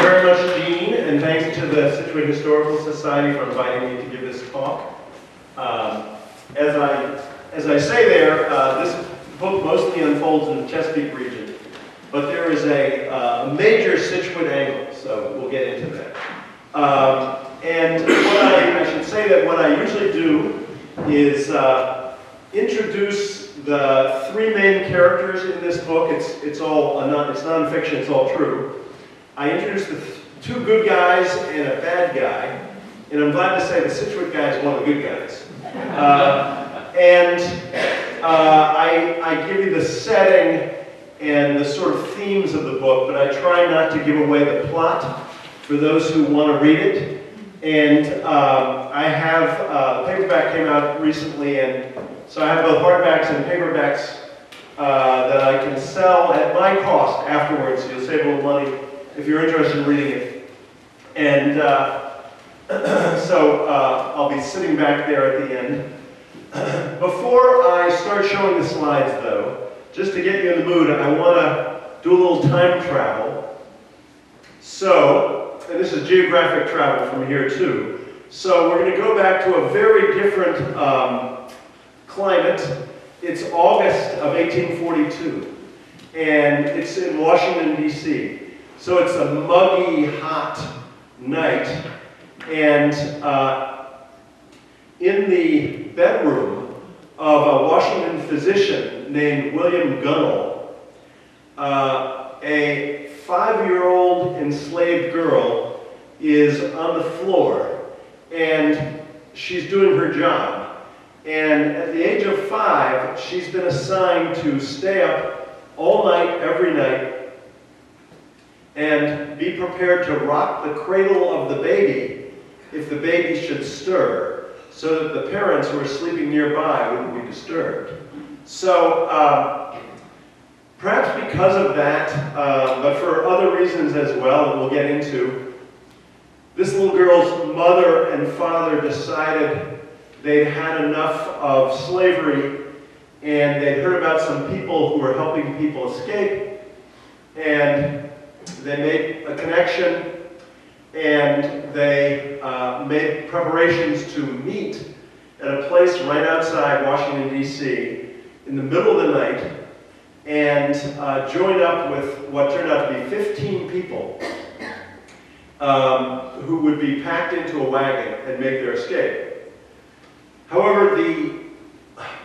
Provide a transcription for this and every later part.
very much, Dean, and thanks to the Scituate Historical Society for inviting me to give this talk. As I say there, this book mostly unfolds in the Chesapeake region, but there is a major Scituate angle, so we'll get into that. And I should say that what I usually do is introduce the three main characters in this book. It's nonfiction, it's all true. I introduce the two good guys and a bad guy, and I'm glad to say the Scituate guy is one of the good guys. I give you the setting and the sort of themes of the book, but I try not to give away the plot for those who want to read it. And I have, the paperback came out recently, and so I have both hardbacks and paperbacks that I can sell at my cost afterwards. You'll save a little money if you're interested in reading it. And so I'll be sitting back there at the end. Before I start showing the slides, though, just to get you in the mood, I want to do a little time travel. So, and this is geographic travel from here too. So we're going to go back to a very different climate. It's August of 1842, and it's in Washington, D.C. So it's a muggy, hot night, and in the bedroom of a Washington physician named William Gunnell, a 5-year-old enslaved girl is on the floor, and she's doing her job. And at the age of 5, she's been assigned to stay up all night, every night, and be prepared to rock the cradle of the baby if the baby should stir, so that the parents who are sleeping nearby wouldn't be disturbed. So perhaps because of that, but for other reasons as well that we'll get into, this little girl's mother and father decided they'd had enough of slavery, and they'd heard about some people who were helping people escape, and they made a connection, and they made preparations to meet at a place right outside Washington, D.C. in the middle of the night, and joined up with what turned out to be 15 people who would be packed into a wagon and make their escape. However,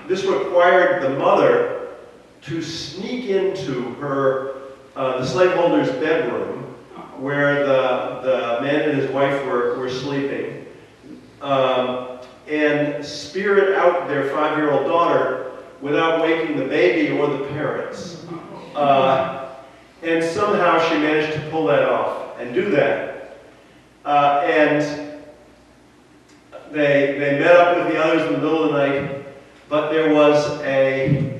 this required the mother to sneak into the slaveholder's bedroom, where the man and his wife were sleeping, and spirit out their 5-year-old daughter without waking the baby or the parents. And somehow she managed to pull that off and do that. And they met up with the others in the middle of the night, but there was a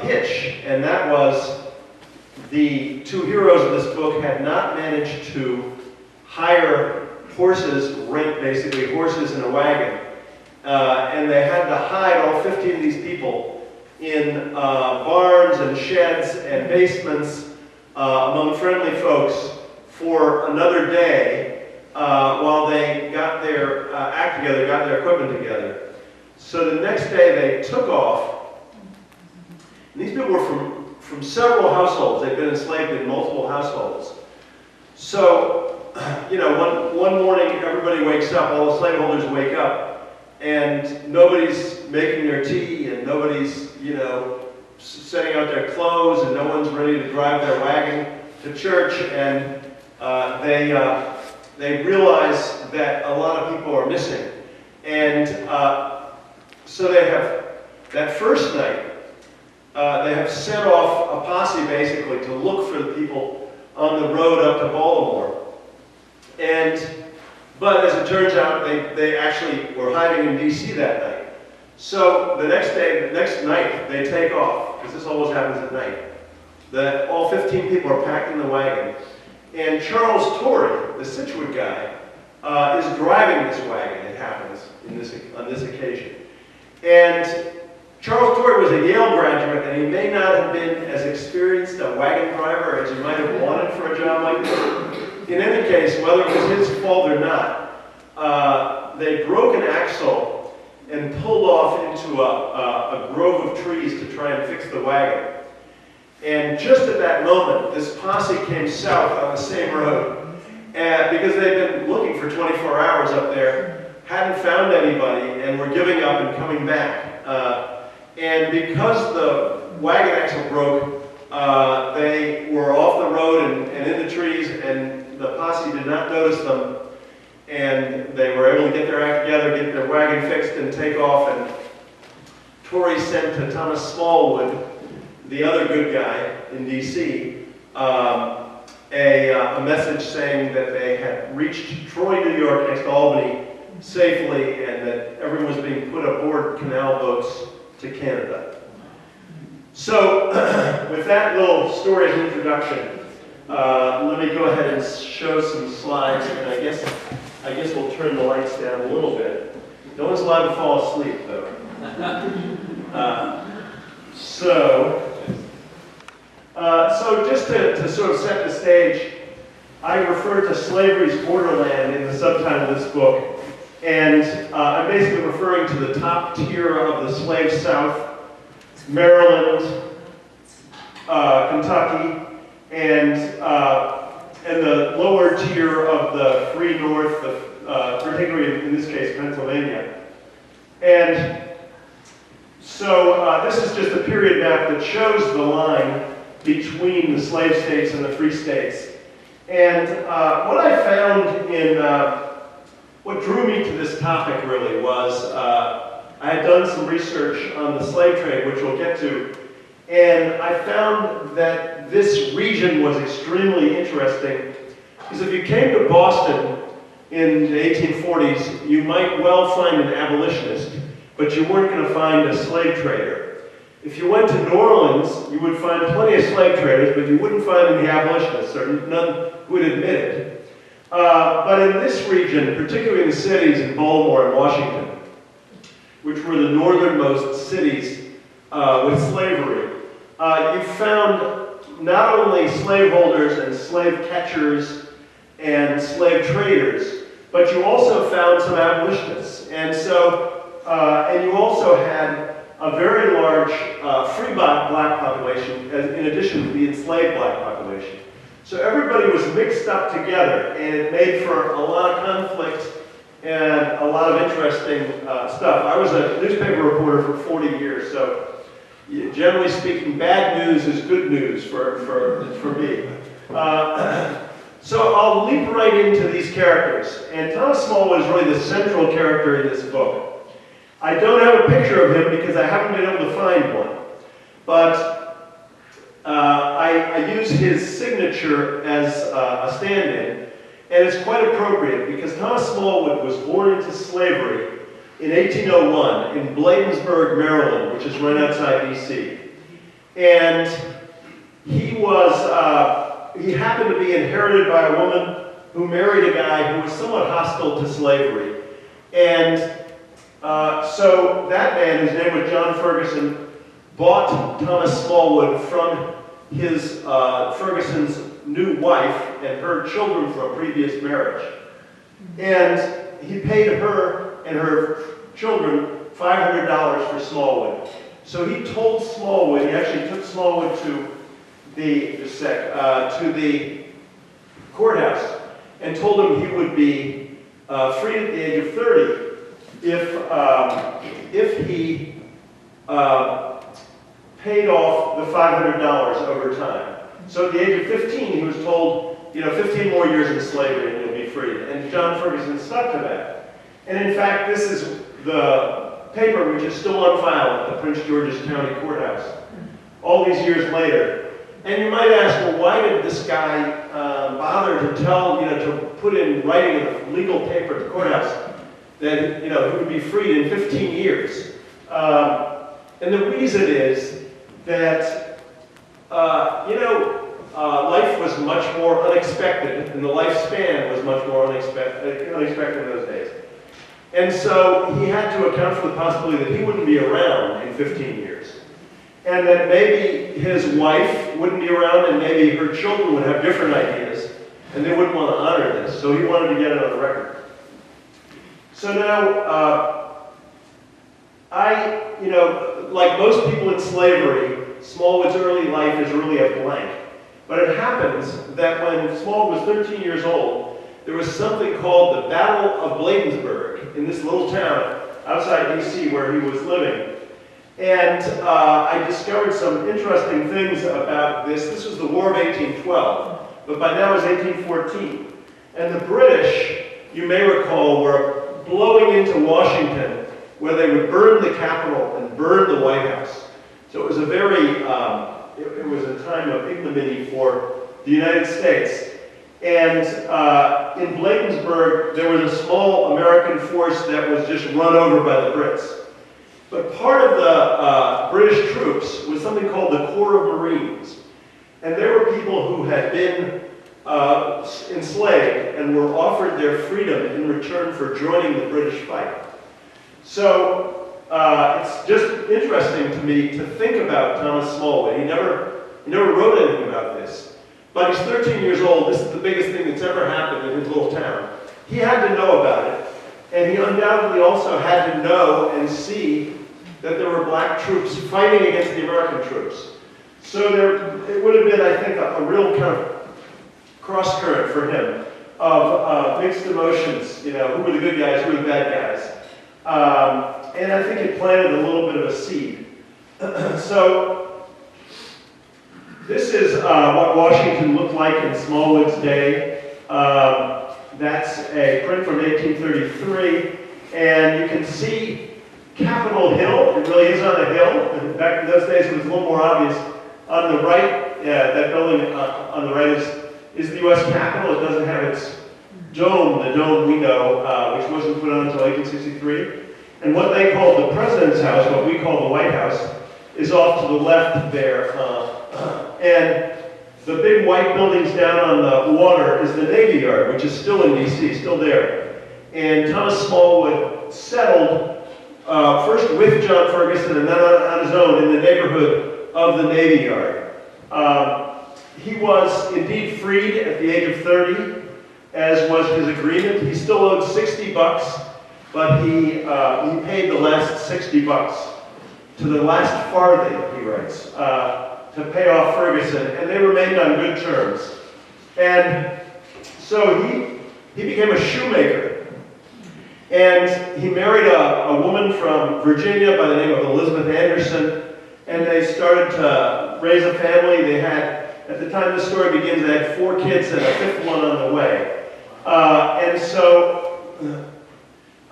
hitch, and that was the two heroes of this book had not managed to hire horses, rent basically horses in a wagon, and they had to hide all 15 of these people in barns and sheds and basements among friendly folks for another day while they got their act together, got their equipment together. So the next day they took off, and these people were from several households. They've been enslaved in multiple households. So, you know, one morning everybody wakes up, all the slaveholders wake up, and nobody's making their tea, and nobody's, you know, setting out their clothes, and no one's ready to drive their wagon to church, and they realize that a lot of people are missing. And so they have, that first night, they have sent off a posse basically to look for the people on the road up to Baltimore. But as it turns out, they actually were hiding in D.C. that night. So the next night, they take off, because this always happens at night. All 15 people are packed in the wagon. And Charles Torrey, the Scituate guy, is driving this wagon, it happens, on this occasion. And Charles Torrey was a Yale graduate, and he may not have been as experienced a wagon driver as you might have wanted for a job like this. in any case, whether it was his fault or not, they broke an axle and pulled off into a grove of trees to try and fix the wagon. And just at that moment, this posse came south on the same road, and because they'd been looking for 24 hours up there, hadn't found anybody, and were giving up and coming back. And because the wagon axle broke, they were off the road and in the trees, and the posse did not notice them, and they were able to get their act together, get their wagon fixed, and take off. And Torrey sent to Thomas Smallwood, the other good guy in D.C., a message saying that they had reached Troy, New York, next to Albany, safely, and that everyone was being put aboard canal boats to Canada. So, with that little story as introduction, let me go ahead and show some slides, and I guess we'll turn the lights down a little bit. No one's allowed to fall asleep, though. So just to sort of set the stage, I refer to slavery's borderland in the subtitle of this book, and I'm basically referring to the top tier of the slave South, Maryland, Kentucky, and the lower tier of the free North, particularly in this case Pennsylvania. And so this is just a period map that shows the line between the slave states and the free states. And what I found in, what drew me to this topic really was, I had done some research on the slave trade, which we'll get to, and I found that this region was extremely interesting, because if you came to Boston in the 1840s, you might well find an abolitionist, but you weren't going to find a slave trader. If you went to New Orleans, you would find plenty of slave traders, but you wouldn't find any abolitionists, or none who would admit it. But in this region, particularly in the cities in Baltimore and Washington, which were the northernmost cities with slavery, you found not only slaveholders and slave catchers and slave traders, but you also found some abolitionists. And so, and you also had a very large free black population, in addition to the enslaved black population. So everybody was mixed up together, and it made for a lot of conflict and a lot of interesting stuff. I was a newspaper reporter for 40 years, so generally speaking, bad news is good news for me. So I'll leap right into these characters, and Thomas Smallwood is really the central character in this book. I don't have a picture of him because I haven't been able to find one, but I use his signature as a stand-in, and it's quite appropriate because Thomas Smallwood was born into slavery in 1801 in Bladensburg, Maryland, which is right outside D.C. And he happened to be inherited by a woman who married a guy who was somewhat hostile to slavery. And so that man, whose name was John Ferguson, bought Thomas Smallwood from his Ferguson's new wife and her children from a previous marriage. And he paid her and her children $500 for Smallwood. So he told Smallwood, he actually took Smallwood to the courthouse and told him he would be freed at the age of 30 if he paid off the $500 over time. So at the age of 15, he was told, 15 more years in slavery and you'll be freed. And John Ferguson stuck to that. And in fact, this is the paper which is still on file at the Prince George's County Courthouse, all these years later. And you might ask, well, why did this guy bother to tell, to put in writing in a legal paper at the courthouse that, he would be freed in 15 years? And the reason is that, life was much more unexpected, and the lifespan was much more unexpected in those days. And so he had to account for the possibility that he wouldn't be around in 15 years. And that maybe his wife wouldn't be around, and maybe her children would have different ideas. and they wouldn't want to honor this, so he wanted to get it on the record. So now, like most people in slavery, Smallwood's early life is really a blank. But it happens that when Smallwood was 13 years old, there was something called the Battle of Bladensburg in this little town outside D.C. where he was living. And I discovered some interesting things about this. This was the War of 1812, but by now it was 1814. And the British, you may recall, were blowing into Washington, where they would burn the Capitol and burn the White House. So it was a very, it was a time of ignominy for the United States. And in Bladensburg, there was a small American force that was just run over by the Brits. But part of the British troops was something called the Corps of Marines. And they were people who had been enslaved and were offered their freedom in return for joining the British fight. So it's just interesting to me to think about Thomas Smallwood. He never wrote anything about this. But he's 13 years old. This is the biggest thing that's ever happened in his little town. He had to know about it. And he undoubtedly also had to know and see that there were black troops fighting against the American troops. So it would have been, I think, a real kind of cross-current for him of mixed emotions. Who were the good guys, who were the bad guys. And I think it planted a little bit of a seed. So this is what Washington looked like in Smallwood's day. That's a print from 1833, and you can see Capitol Hill. It really is on a hill. Back in those days, it was a little more obvious. On the right, that building on the right is the U.S. Capitol. It doesn't have its dome, the dome we know, which wasn't put on until 1863. And what they call the President's House, what we call the White House, is off to the left there. And the big white buildings down on the water is the Navy Yard, which is still in D.C., still there. And Thomas Smallwood settled first with John Ferguson and then on his own in the neighborhood of the Navy Yard. He was indeed freed at the age of 30, as was his agreement. He still owed $60, but he paid the last $60 to the last farthing, he writes, to pay off Ferguson, and they remained on good terms. And so he became a shoemaker, and he married a woman from Virginia by the name of Elizabeth Anderson, and they started to raise a family. They had, at the time the story begins, they had 4 kids and a 5th one on the way. And so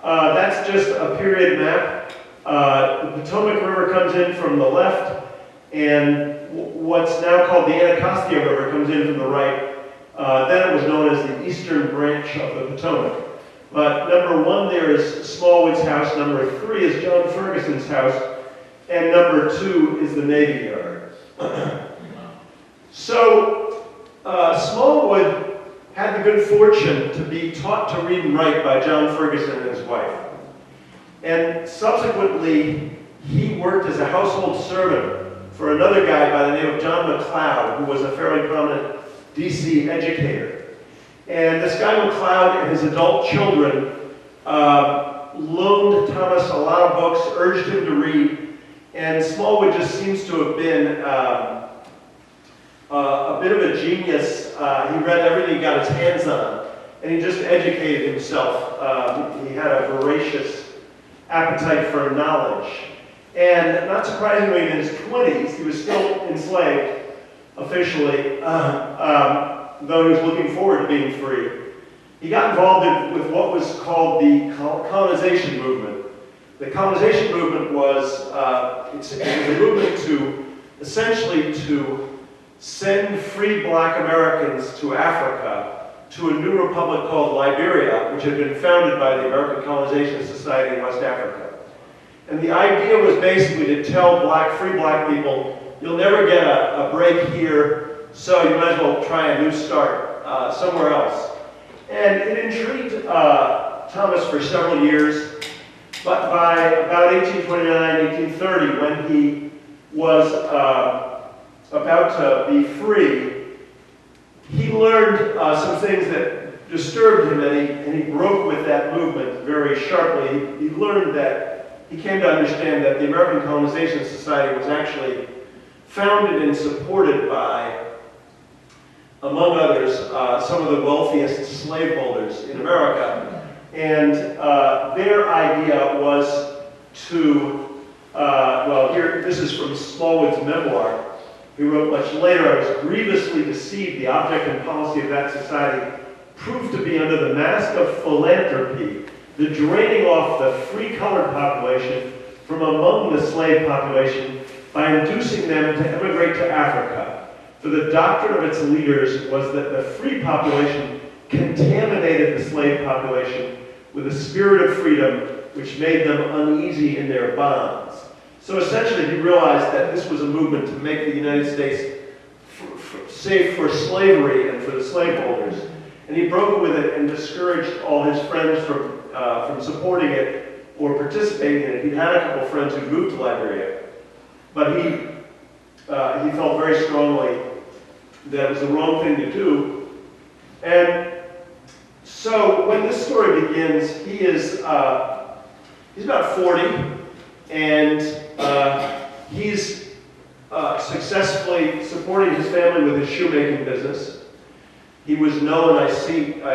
that's just a period map. The Potomac River comes in from the left, and what's now called the Anacostia River comes in from the right. Then it was known as the eastern branch of the Potomac. But number 1 there is Smallwood's house, number 3 is John Ferguson's house, and number 2 is the Navy Yard. So Smallwood had the good fortune to be taught to read and write by John Ferguson and his wife. And subsequently, he worked as a household servant for another guy by the name of John McLeod, who was a fairly prominent D.C. educator. And this guy McLeod and his adult children loaned Thomas a lot of books, urged him to read, and Smallwood just seems to have been a bit of a genius. He read everything he got his hands on, and he just educated himself. He had a voracious appetite for knowledge. And not surprisingly, in his 20s, he was still enslaved, officially, though he was looking forward to being free. He got involved with what was called the colonization movement. The colonization movement was, it was a movement to, essentially to send free black Americans to Africa, to a new republic called Liberia, which had been founded by the American Colonization Society in West Africa. And the idea was basically to tell free black people, you'll never get a break here, so you might as well try a new start somewhere else. And it intrigued Thomas for several years, but by about 1829, 1830, when he was about to be free, he learned some things that disturbed him, and he broke with that movement very sharply. He learned that, he came to understand that the American Colonization Society was actually founded and supported by, among others, some of the wealthiest slaveholders in America. And their idea was to, well, here, this is from Smallwood's memoir. He wrote much later, I was grievously deceived. The object and policy of that society proved to be under the mask of philanthropy, the draining off the free-colored population from among the slave population by inducing them to emigrate to Africa. For the doctrine of its leaders was that the free population contaminated the slave population with a spirit of freedom which made them uneasy in their bonds. So essentially he realized that this was a movement to make the United States safe for slavery and for the slaveholders. And he broke with it and discouraged all his friends from supporting it or participating in it. He'd had a couple friends who moved to Liberia, but he felt very strongly that it was the wrong thing to do. And so when this story begins, he's about 40, and he's successfully supporting his family with his shoemaking business. He was known, I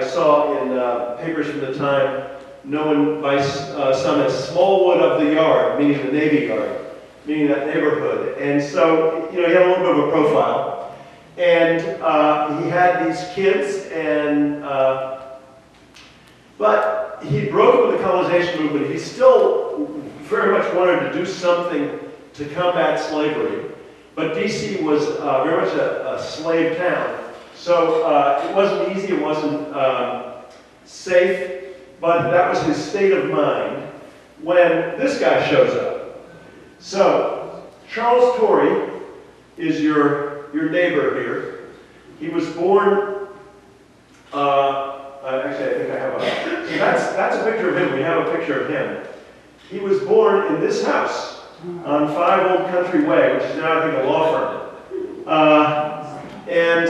saw in papers from the time, known by some as Smallwood of the Yard, meaning the Navy Yard, meaning that neighborhood. And so, you know, he had a little bit of a profile. And he had these kids, and but he broke with the colonization movement. He still very much wanted to do something to combat slavery, but DC was very much a slave town. So it wasn't easy, it wasn't safe, but that was his state of mind when this guy shows up. So Charles Torrey is your neighbor here. He was born, actually I think I have a, so that's a picture of him. We have a picture of him. He was born in this house on 5 Old Country Way, which is now I think a law firm. And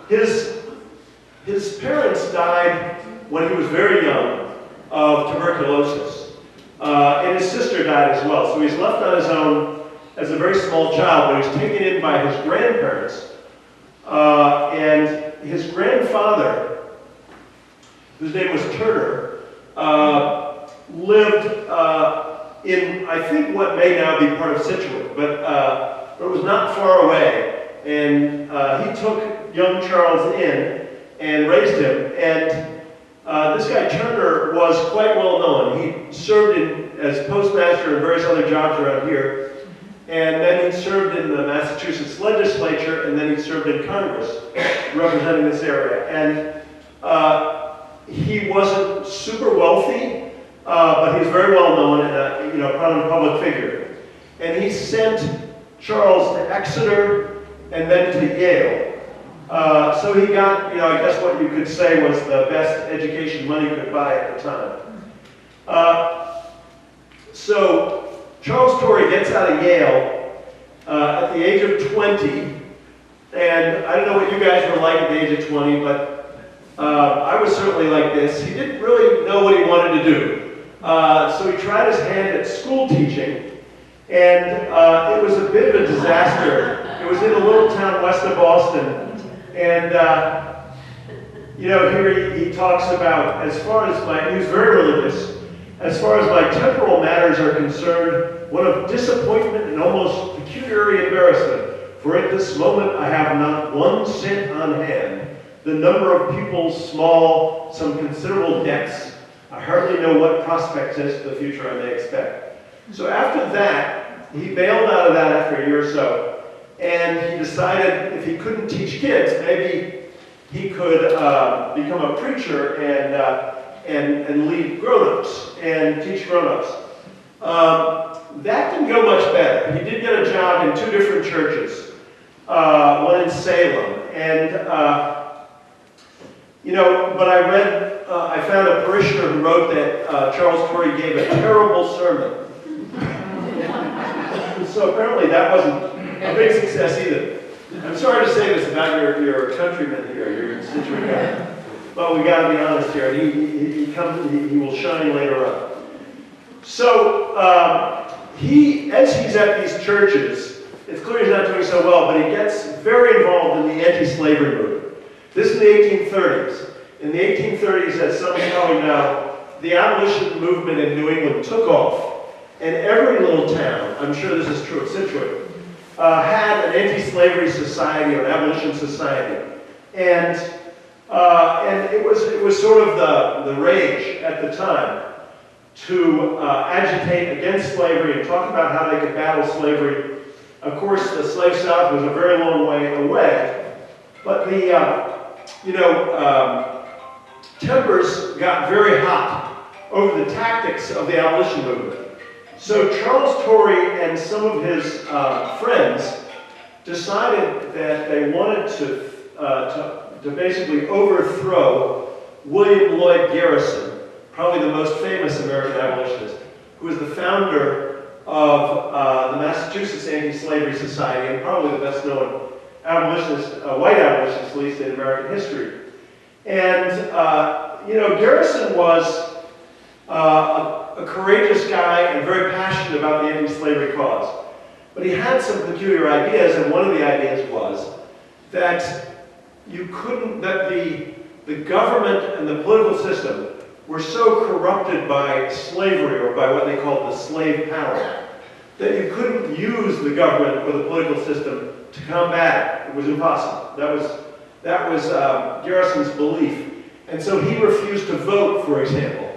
his parents died when he was very young of tuberculosis. And his sister died as well. So he's left on his own as a very small child, but he's taken in by his grandparents. And his grandfather, whose name was Turner, lived in, I think, what may now be part of Scituate, but it was not far away. And he took young Charles in and raised him. And this guy Turner was quite well known. He served as postmaster and various other jobs around here. And then he served in the Massachusetts legislature, and then he served in Congress representing this area. And he wasn't super wealthy, but he was very well known and a prominent public figure. And he sent Charles to Exeter and then to Yale. So he got, I guess what you could say was the best education money could buy at the time. So Charles Torrey gets out of Yale at the age of 20, and I don't know what you guys were like at the age of 20, but I was certainly like this. He didn't really know what he wanted to do. So he tried his hand at school teaching, and it was a bit of a disaster. It was in a little town west of Boston, and here he talks about, as far as he was very religious, as far as my temporal matters are concerned, one of disappointment and almost pecuniary embarrassment, for at this moment I have not 1 cent on hand. The number of pupils small, some considerable debts. I hardly know what prospects as to the future I may expect. So after that, he bailed out of that after a year or so, and he decided if he couldn't teach kids, maybe he could become a preacher and lead grown-ups and teach grown-ups. That didn't go much better. He did get a job in 2 different churches, one in Salem, and but I found a parishioner who wrote that Charles Torrey gave a terrible sermon. So apparently that wasn't a big success either. I'm sorry to say this about your countryman here, your constituent guy, but we got to be honest here. He will shine later on. So as he's at these churches, it's clear he's not doing so well, but he gets very involved in the anti-slavery movement. This is in the 1830s. In the 1830s, as some probably know, the abolition movement in New England took off, and every little town, I'm sure this is true of Scituate, had an anti-slavery society or an abolition society, and it was sort of the rage at the time to agitate against slavery and talk about how they could battle slavery. Of course, the slave South was a very long way away, but the tempers got very hot over the tactics of the abolition movement. So Charles Torrey and some of his friends decided that they wanted to basically overthrow William Lloyd Garrison, probably the most famous American abolitionist, who was the founder of the Massachusetts Anti-Slavery Society and probably the best known abolitionist, white abolitionist, at least in American history. And, Garrison was a courageous guy and very passionate about the anti-slavery cause. But he had some peculiar ideas, and one of the ideas was that the government and the political system were so corrupted by slavery, or by what they called the slave power, that you couldn't use the government or the political system to combat it. It was impossible. That was Garrison's belief. And so he refused to vote, for example.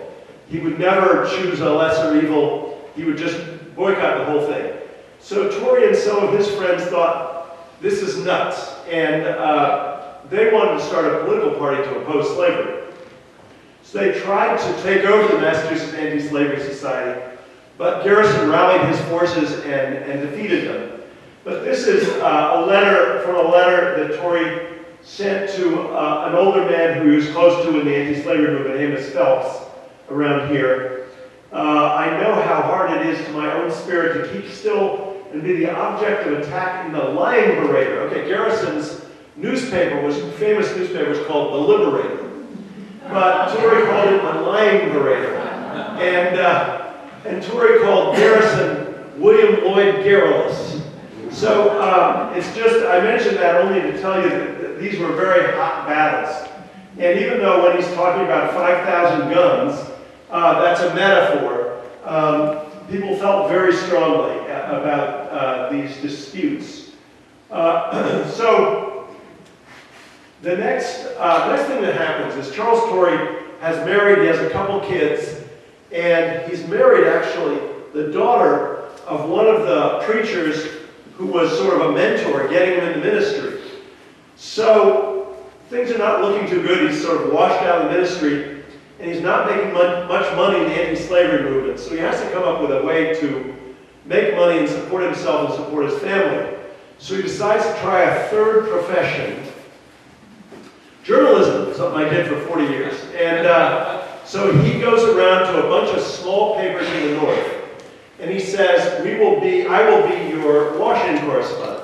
He would never choose a lesser evil. He would just boycott the whole thing. So Torrey and some of his friends thought, this is nuts. And they wanted to start a political party to oppose slavery. So they tried to take over the Massachusetts Anti-Slavery Society, but Garrison rallied his forces and defeated them. But this is a letter that Torrey sent to an older man who he was close to in the anti-slavery movement, Amos Phelps, around here. I know how hard it is to my own spirit to keep still and be the object of attack in the lying berater. Okay, Garrison's famous newspaper was called The Liberator. But Torrey called it the lying berater. And Torrey called Garrison William Lloyd Garrulous. So I mentioned that only to tell you that these were very hot battles. And even though when he's talking about 5,000 guns, that's a metaphor, people felt very strongly about these disputes. So the next thing that happens is Charles Torrey has married, he has a couple kids, and he's married actually the daughter of one of the preachers who was sort of a mentor, getting him into ministry. So things are not looking too good. He's sort of washed out of the ministry, and he's not making much money in the anti-slavery movement. So he has to come up with a way to make money and support himself and support his family. So he decides to try a third profession. Journalism, something I did for 40 years. And so he goes around to a bunch of small papers in the north. And he says, I will be your Washington correspondent.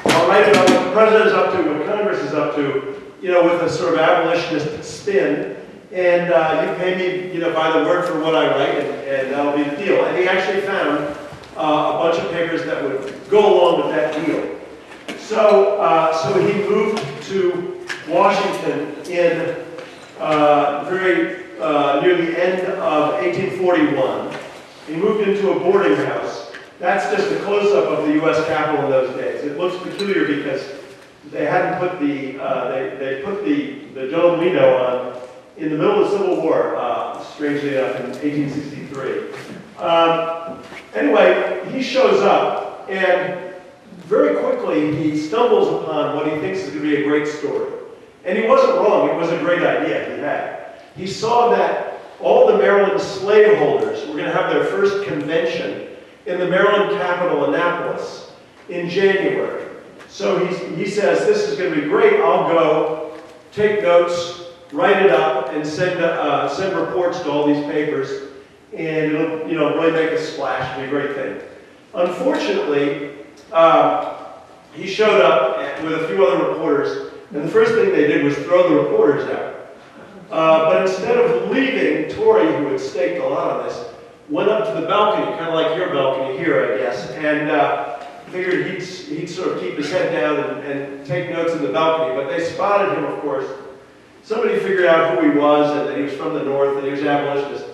I'll write about what the president is up to, what Congress is up to, with a sort of abolitionist spin. And you pay me, by the word for what I write, and that'll be the deal. And he actually found a bunch of papers that would go along with that deal. So he moved to Washington in near the end of 1841. He moved into a boarding house. That's just a close-up of the U.S. Capitol in those days. It looks peculiar because they hadn't put they put the John Lino on in the middle of the Civil War, strangely enough, in 1863. Anyway, he shows up, and very quickly he stumbles upon what he thinks is going to be a great story. And he wasn't wrong. It was a great idea he had. He saw that all the Maryland slaveholders were going to have their first convention in the Maryland capital, Annapolis, in January. So he says, this is going to be great. I'll go, take notes, write it up, and send reports to all these papers, and it'll really make a splash. It'll be a great thing. Unfortunately, he showed up with a few other reporters, and the first thing they did was throw the reporters out. But instead of leaving, Torrey, who had staked a lot on this, went up to the balcony, kind of like your balcony here, I guess, and figured he'd sort of keep his head down and take notes in the balcony. But they spotted him, of course. Somebody figured out who he was, and that he was from the North, and he was an abolitionist.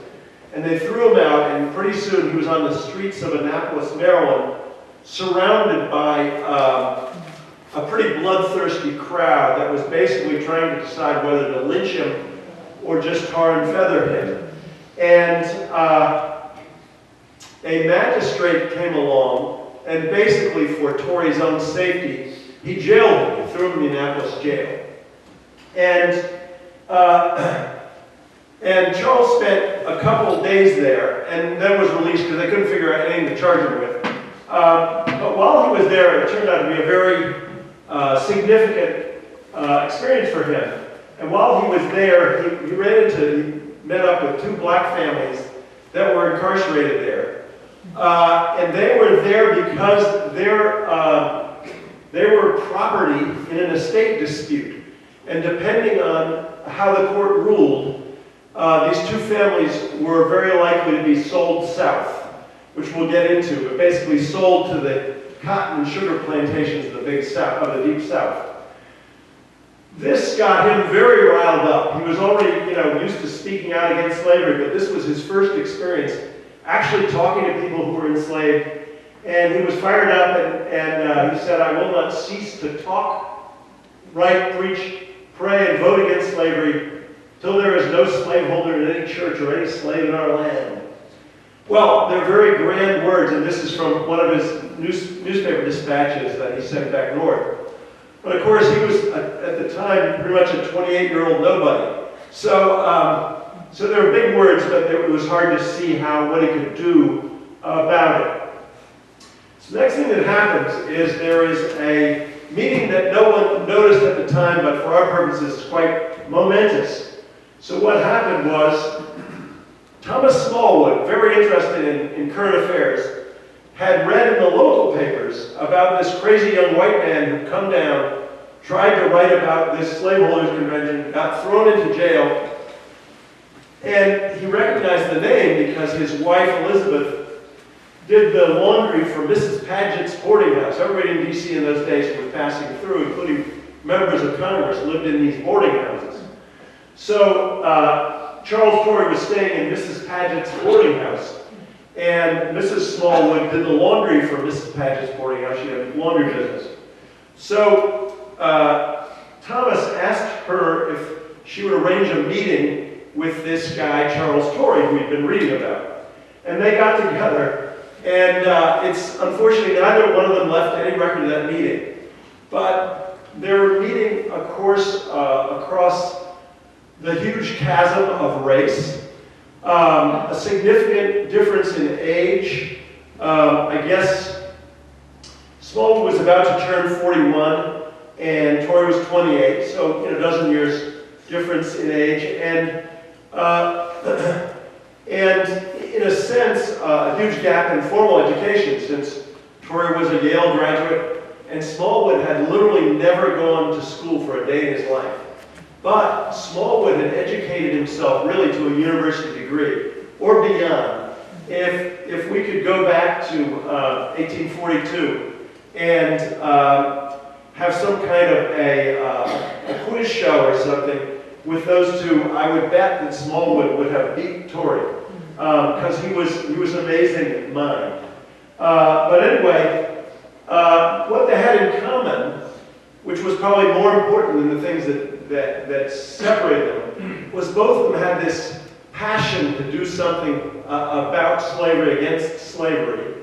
And they threw him out, and pretty soon he was on the streets of Annapolis, Maryland, surrounded by a pretty bloodthirsty crowd that was basically trying to decide whether to lynch him or just tar and feather him. And a magistrate came along, and basically for Torrey's own safety, he jailed him. He threw him in the Annapolis jail. And Charles spent a couple of days there, and then was released because they couldn't figure out anything to charge him with. But while he was there, it turned out to be a very significant experience for him. And while he was there, he met up with two black families that were incarcerated there. And they were there because they were property in an estate dispute. And depending on how the court ruled, these two families were very likely to be sold south, which we'll get into, but basically sold to the cotton and sugar plantations of the Big South, of the Deep South. This got him very riled up. He was already, used to speaking out against slavery, but this was his first experience actually talking to people who were enslaved. And he was fired up, and he said, "I will not cease to talk, write, preach, pray, and vote against slavery till there is no slaveholder in any church or any slave in our land." Well, they're very grand words, and this is from one of his newspaper dispatches that he sent back north. But of course, he was, at the time, pretty much a 28-year-old nobody. So there were big words, but it was hard to see what he could do about it. So the next thing that happens is there is a meeting that no one noticed at the time, but for our purposes is quite momentous. So what happened was, Thomas Smallwood, very interested in current affairs, had read in the local papers about this crazy young white man who'd come down, tried to write about this slaveholders convention, got thrown into jail, and he recognized the name because his wife, Elizabeth, did the laundry for Mrs. Paget's boarding house. Everybody in D.C. in those days who was passing through, including members of Congress, lived in these boarding houses. So Charles Torrey was staying in Mrs. Paget's boarding house, and Mrs. Smallwood did the laundry for Mrs. Paget's boarding house. She had a laundry business. So Thomas asked her if she would arrange a meeting with this guy, Charles Torrey, who he'd been reading about. And they got together, and it's unfortunately neither one of them left any record of that meeting. But they were meeting, of course, across the huge chasm of race, a significant difference in age. I guess Smallwood was about to turn 41, and Torrey was 28, so a dozen years difference in age, and in a sense, a huge gap in formal education, since Torrey was a Yale graduate, and Smallwood had literally never gone to school for a day in his life. But Smallwood had educated himself really to a university degree, or beyond. If we could go back to 1842 and have some kind of a quiz show or something with those two, I would bet that Smallwood would have beat Torrey, because he was amazing in mind. But anyway, what they had in common, which was probably more important than the things that separated them, was both of them had this passion to do something about slavery, against slavery.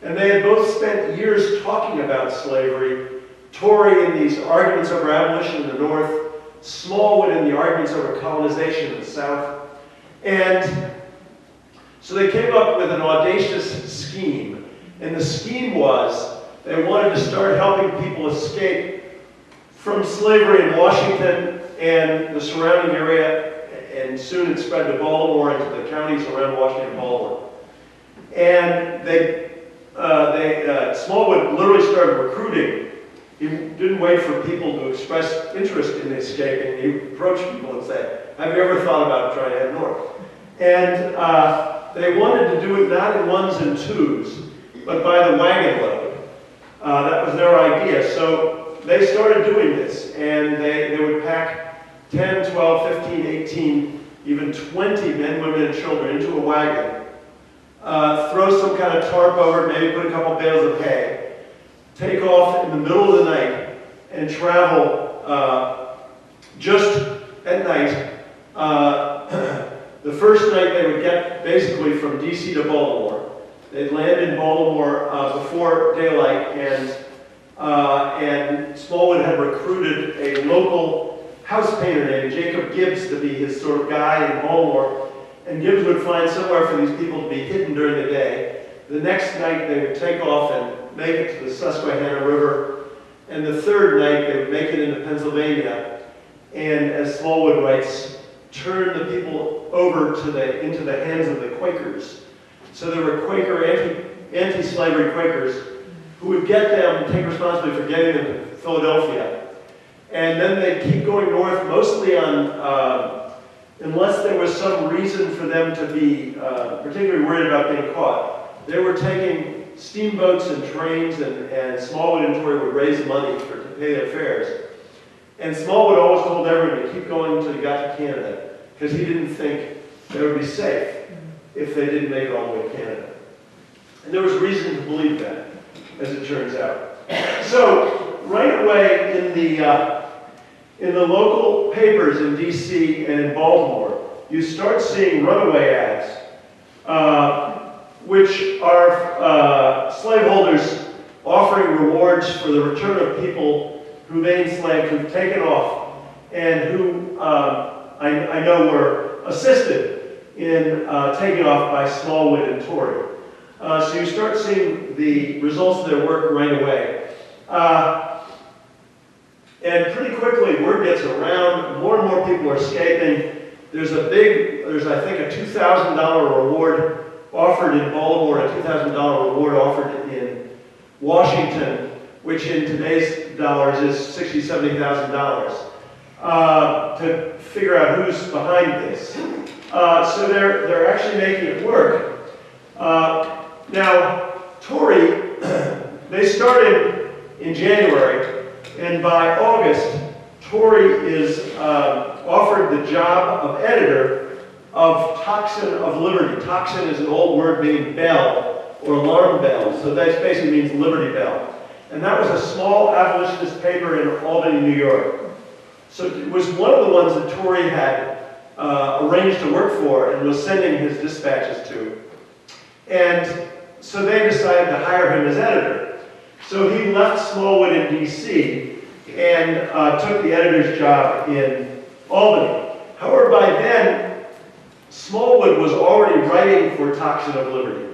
And they had both spent years talking about slavery, Torrey in these arguments over abolition in the North, Smallwood in the arguments over colonization in the South. And so they came up with an audacious scheme. And the scheme was they wanted to start helping people escape from slavery in Washington and the surrounding area, and soon it spread to Baltimore and to the counties around Washington and Baltimore. And Smallwood literally started recruiting he didn't wait for people to express interest in escaping. He approached people and said, have you ever thought about trying to head north? And they wanted to do it not in ones and twos, but by the wagon load. That was their idea. So they started doing this, and they would pack 10, 12, 15, 18, even 20 men, women, and children into a wagon, throw some kind of tarp over it, maybe put a couple bales of hay, take off in the middle of the night, and travel just at night. The first night they would get basically from DC to Baltimore. They'd land in Baltimore before daylight, and Smallwood had recruited a local house painter named Jacob Gibbs to be his sort of guy in Baltimore, and Gibbs would find somewhere for these people to be hidden during the day. The next night they would take off and make it to the Susquehanna River, and the third night they would make it into Pennsylvania, and as Smallwood writes, turn the people over into the hands of the Quakers. So there were Quaker, anti-slavery Quakers who would get them and take responsibility for getting them to Philadelphia. And then they'd keep going north, mostly on, unless there was some reason for them to be particularly worried about being caught. They were taking steamboats and trains, and Smallwood and Torrey would raise money to pay their fares. And Smallwood always told everyone to keep going until you got to Canada, because he didn't think they would be safe if they didn't make it all the way to Canada. And there was reason to believe that, as it turns out. So, right away in the local papers in DC and in Baltimore, you start seeing runaway ads, which are slaveholders offering rewards for the return of people who they enslaved, who've taken off, and who I know were assisted in taking off by Smallwood and Torrey. So you start seeing the results of their work right away. And pretty quickly, word gets around, more and more people are escaping. There's I think a $2,000 reward offered in Baltimore, a $2,000 reward offered in Washington, which in today's dollars is $60,000, $70,000, to figure out who's behind this. So they're actually making it work. Now, Torrey, they started in January, and by August, Torrey is offered the job of editor of Tocsin of Liberty. Tocsin is an old word meaning bell or alarm bell, so that basically means Liberty Bell. And that was a small abolitionist paper in Albany, New York. So it was one of the ones that Torrey had arranged to work for and was sending his dispatches to. And so they decided to hire him as editor. So he left Smallwood in DC and took the editor's job in Albany. However, by then, Smallwood was already writing for Tocsin of Liberty.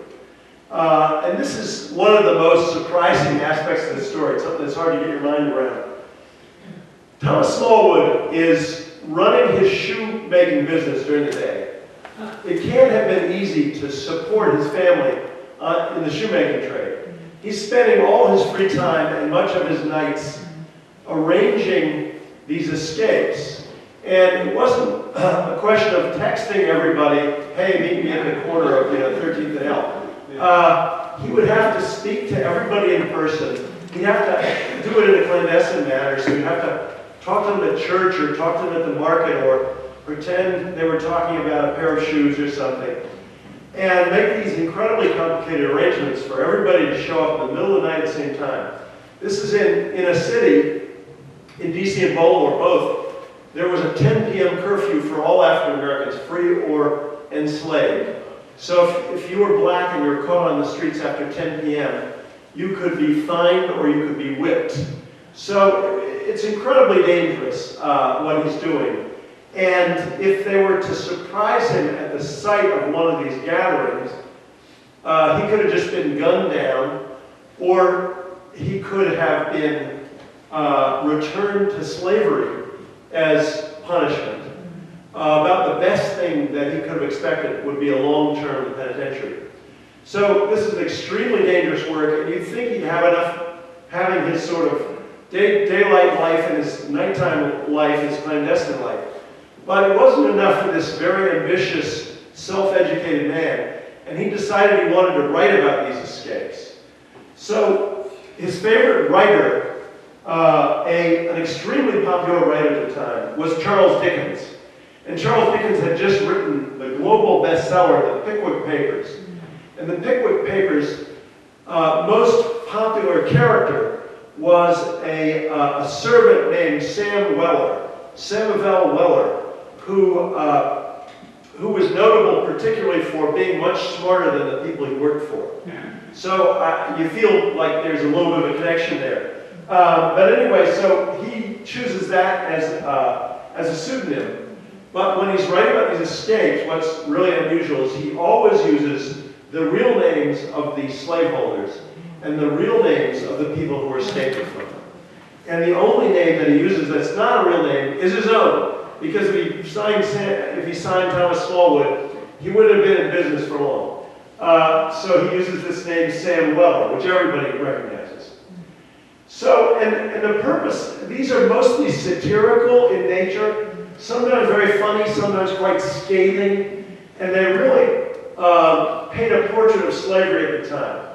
And this is one of the most surprising aspects of the story. It's something that's hard to get your mind around. Thomas Smallwood is running his shoemaking business during the day. It can't have been easy to support his family in the shoemaking trade. He's spending all his free time and much of his nights arranging these escapes. And it wasn't a question of texting everybody, hey, meet me at the corner of 13th and L. He would have to speak to everybody in person. He'd have to do it in a clandestine manner, so he'd have to talk to them at church or talk to them at the market or pretend they were talking about a pair of shoes or something. And make these incredibly complicated arrangements for everybody to show up in the middle of the night at the same time. This is in a city, in DC and Baltimore both, there was a 10 p.m. curfew for all African Americans, free or enslaved. So if you were black and you were caught on the streets after 10 p.m., you could be fined or you could be whipped. So it's incredibly dangerous what he's doing. And if they were to surprise him at the site of one of these gatherings, he could have just been gunned down, or he could have been returned to slavery as punishment. About the best thing that he could have expected would be a long-term in the penitentiary. So this is extremely dangerous work, and you'd think he'd have enough, having his sort of daylight life and his nighttime life, his clandestine life. But it wasn't enough for this very ambitious, self-educated man, and he decided he wanted to write about these escapes. So his favorite writer, an extremely popular writer at the time, was Charles Dickens. And Charles Dickens had just written the global bestseller, The Pickwick Papers. And the Pickwick Papers' most popular character was a servant named Samuel Weller, who was notable particularly for being much smarter than the people he worked for. So you feel like there's a little bit of a connection there. But anyway, so he chooses that as a pseudonym. But when he's writing about these escapes, what's really unusual is he always uses the real names of the slaveholders and the real names of the people who were escaping from them. And the only name that he uses that's not a real name is his own. Because if he signed Thomas Smallwood, he wouldn't have been in business for long. So he uses this name Sam Weller, which everybody recognizes. So, and the purpose, these are mostly satirical in nature, sometimes very funny, sometimes quite scathing, and they really paint a portrait of slavery at the time.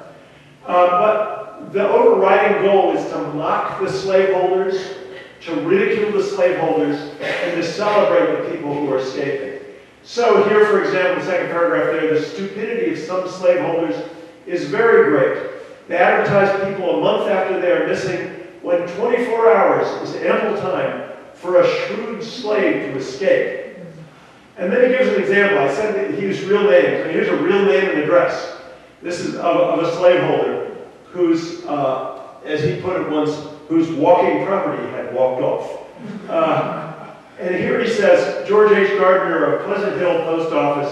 But the overriding goal is to mock the slaveholders, to ridicule the slaveholders, and to celebrate the people who are escaping. So here, for example, the second paragraph there, the stupidity of some slaveholders is very great. They advertise people a month after they are missing, when 24 hours is ample time for a shrewd slave to escape. And then he gives an example. I said that he used real names, and here's a real name and address. This is of a slaveholder whose, as he put it once, whose walking property had walked off. And here he says, George H. Gardner of Pleasant Hill Post Office,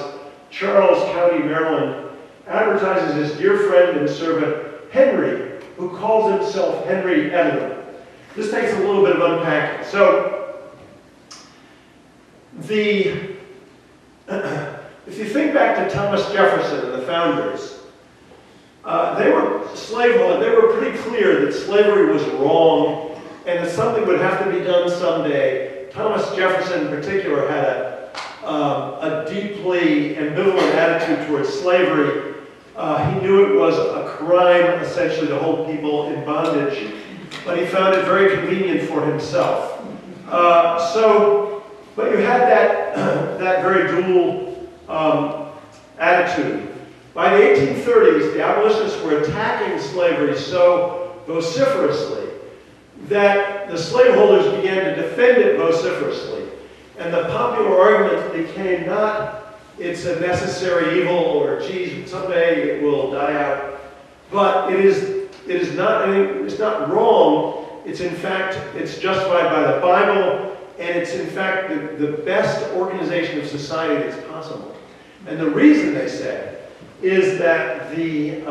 Charles County, Maryland, advertises his dear friend and servant, Henry, who calls himself Henry Edlin. This takes a little bit of unpacking. So, if you think back to Thomas Jefferson and the founders, they were slaveholders. They were pretty clear that slavery was wrong and that something would have to be done someday. Thomas Jefferson in particular had a deeply ambivalent attitude towards slavery. He knew it was a crime, essentially, to hold people in bondage, but he found it very convenient for himself. But you had that very dual attitude. By the 1830s, the abolitionists were attacking slavery so vociferously that the slaveholders began to defend it vociferously. And the popular argument became not, it's a necessary evil, or geez, someday it will die out. But it is not, it's not wrong. It's in fact, it's justified by the Bible, and it's in fact the best organization of society that's possible. And the reason, they said, is that the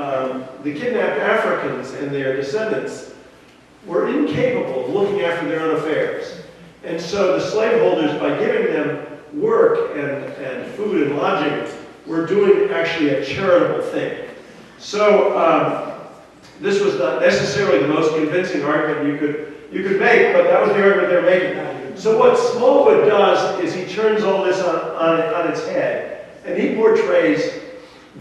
kidnapped Africans and their descendants were incapable of looking after their own affairs. And so the slaveholders, by giving them work and food and lodging, were doing actually a charitable thing. So this was not necessarily the most convincing argument you could make, but that was the argument they're making. So what Smallwood does is he turns all this on its head, and he portrays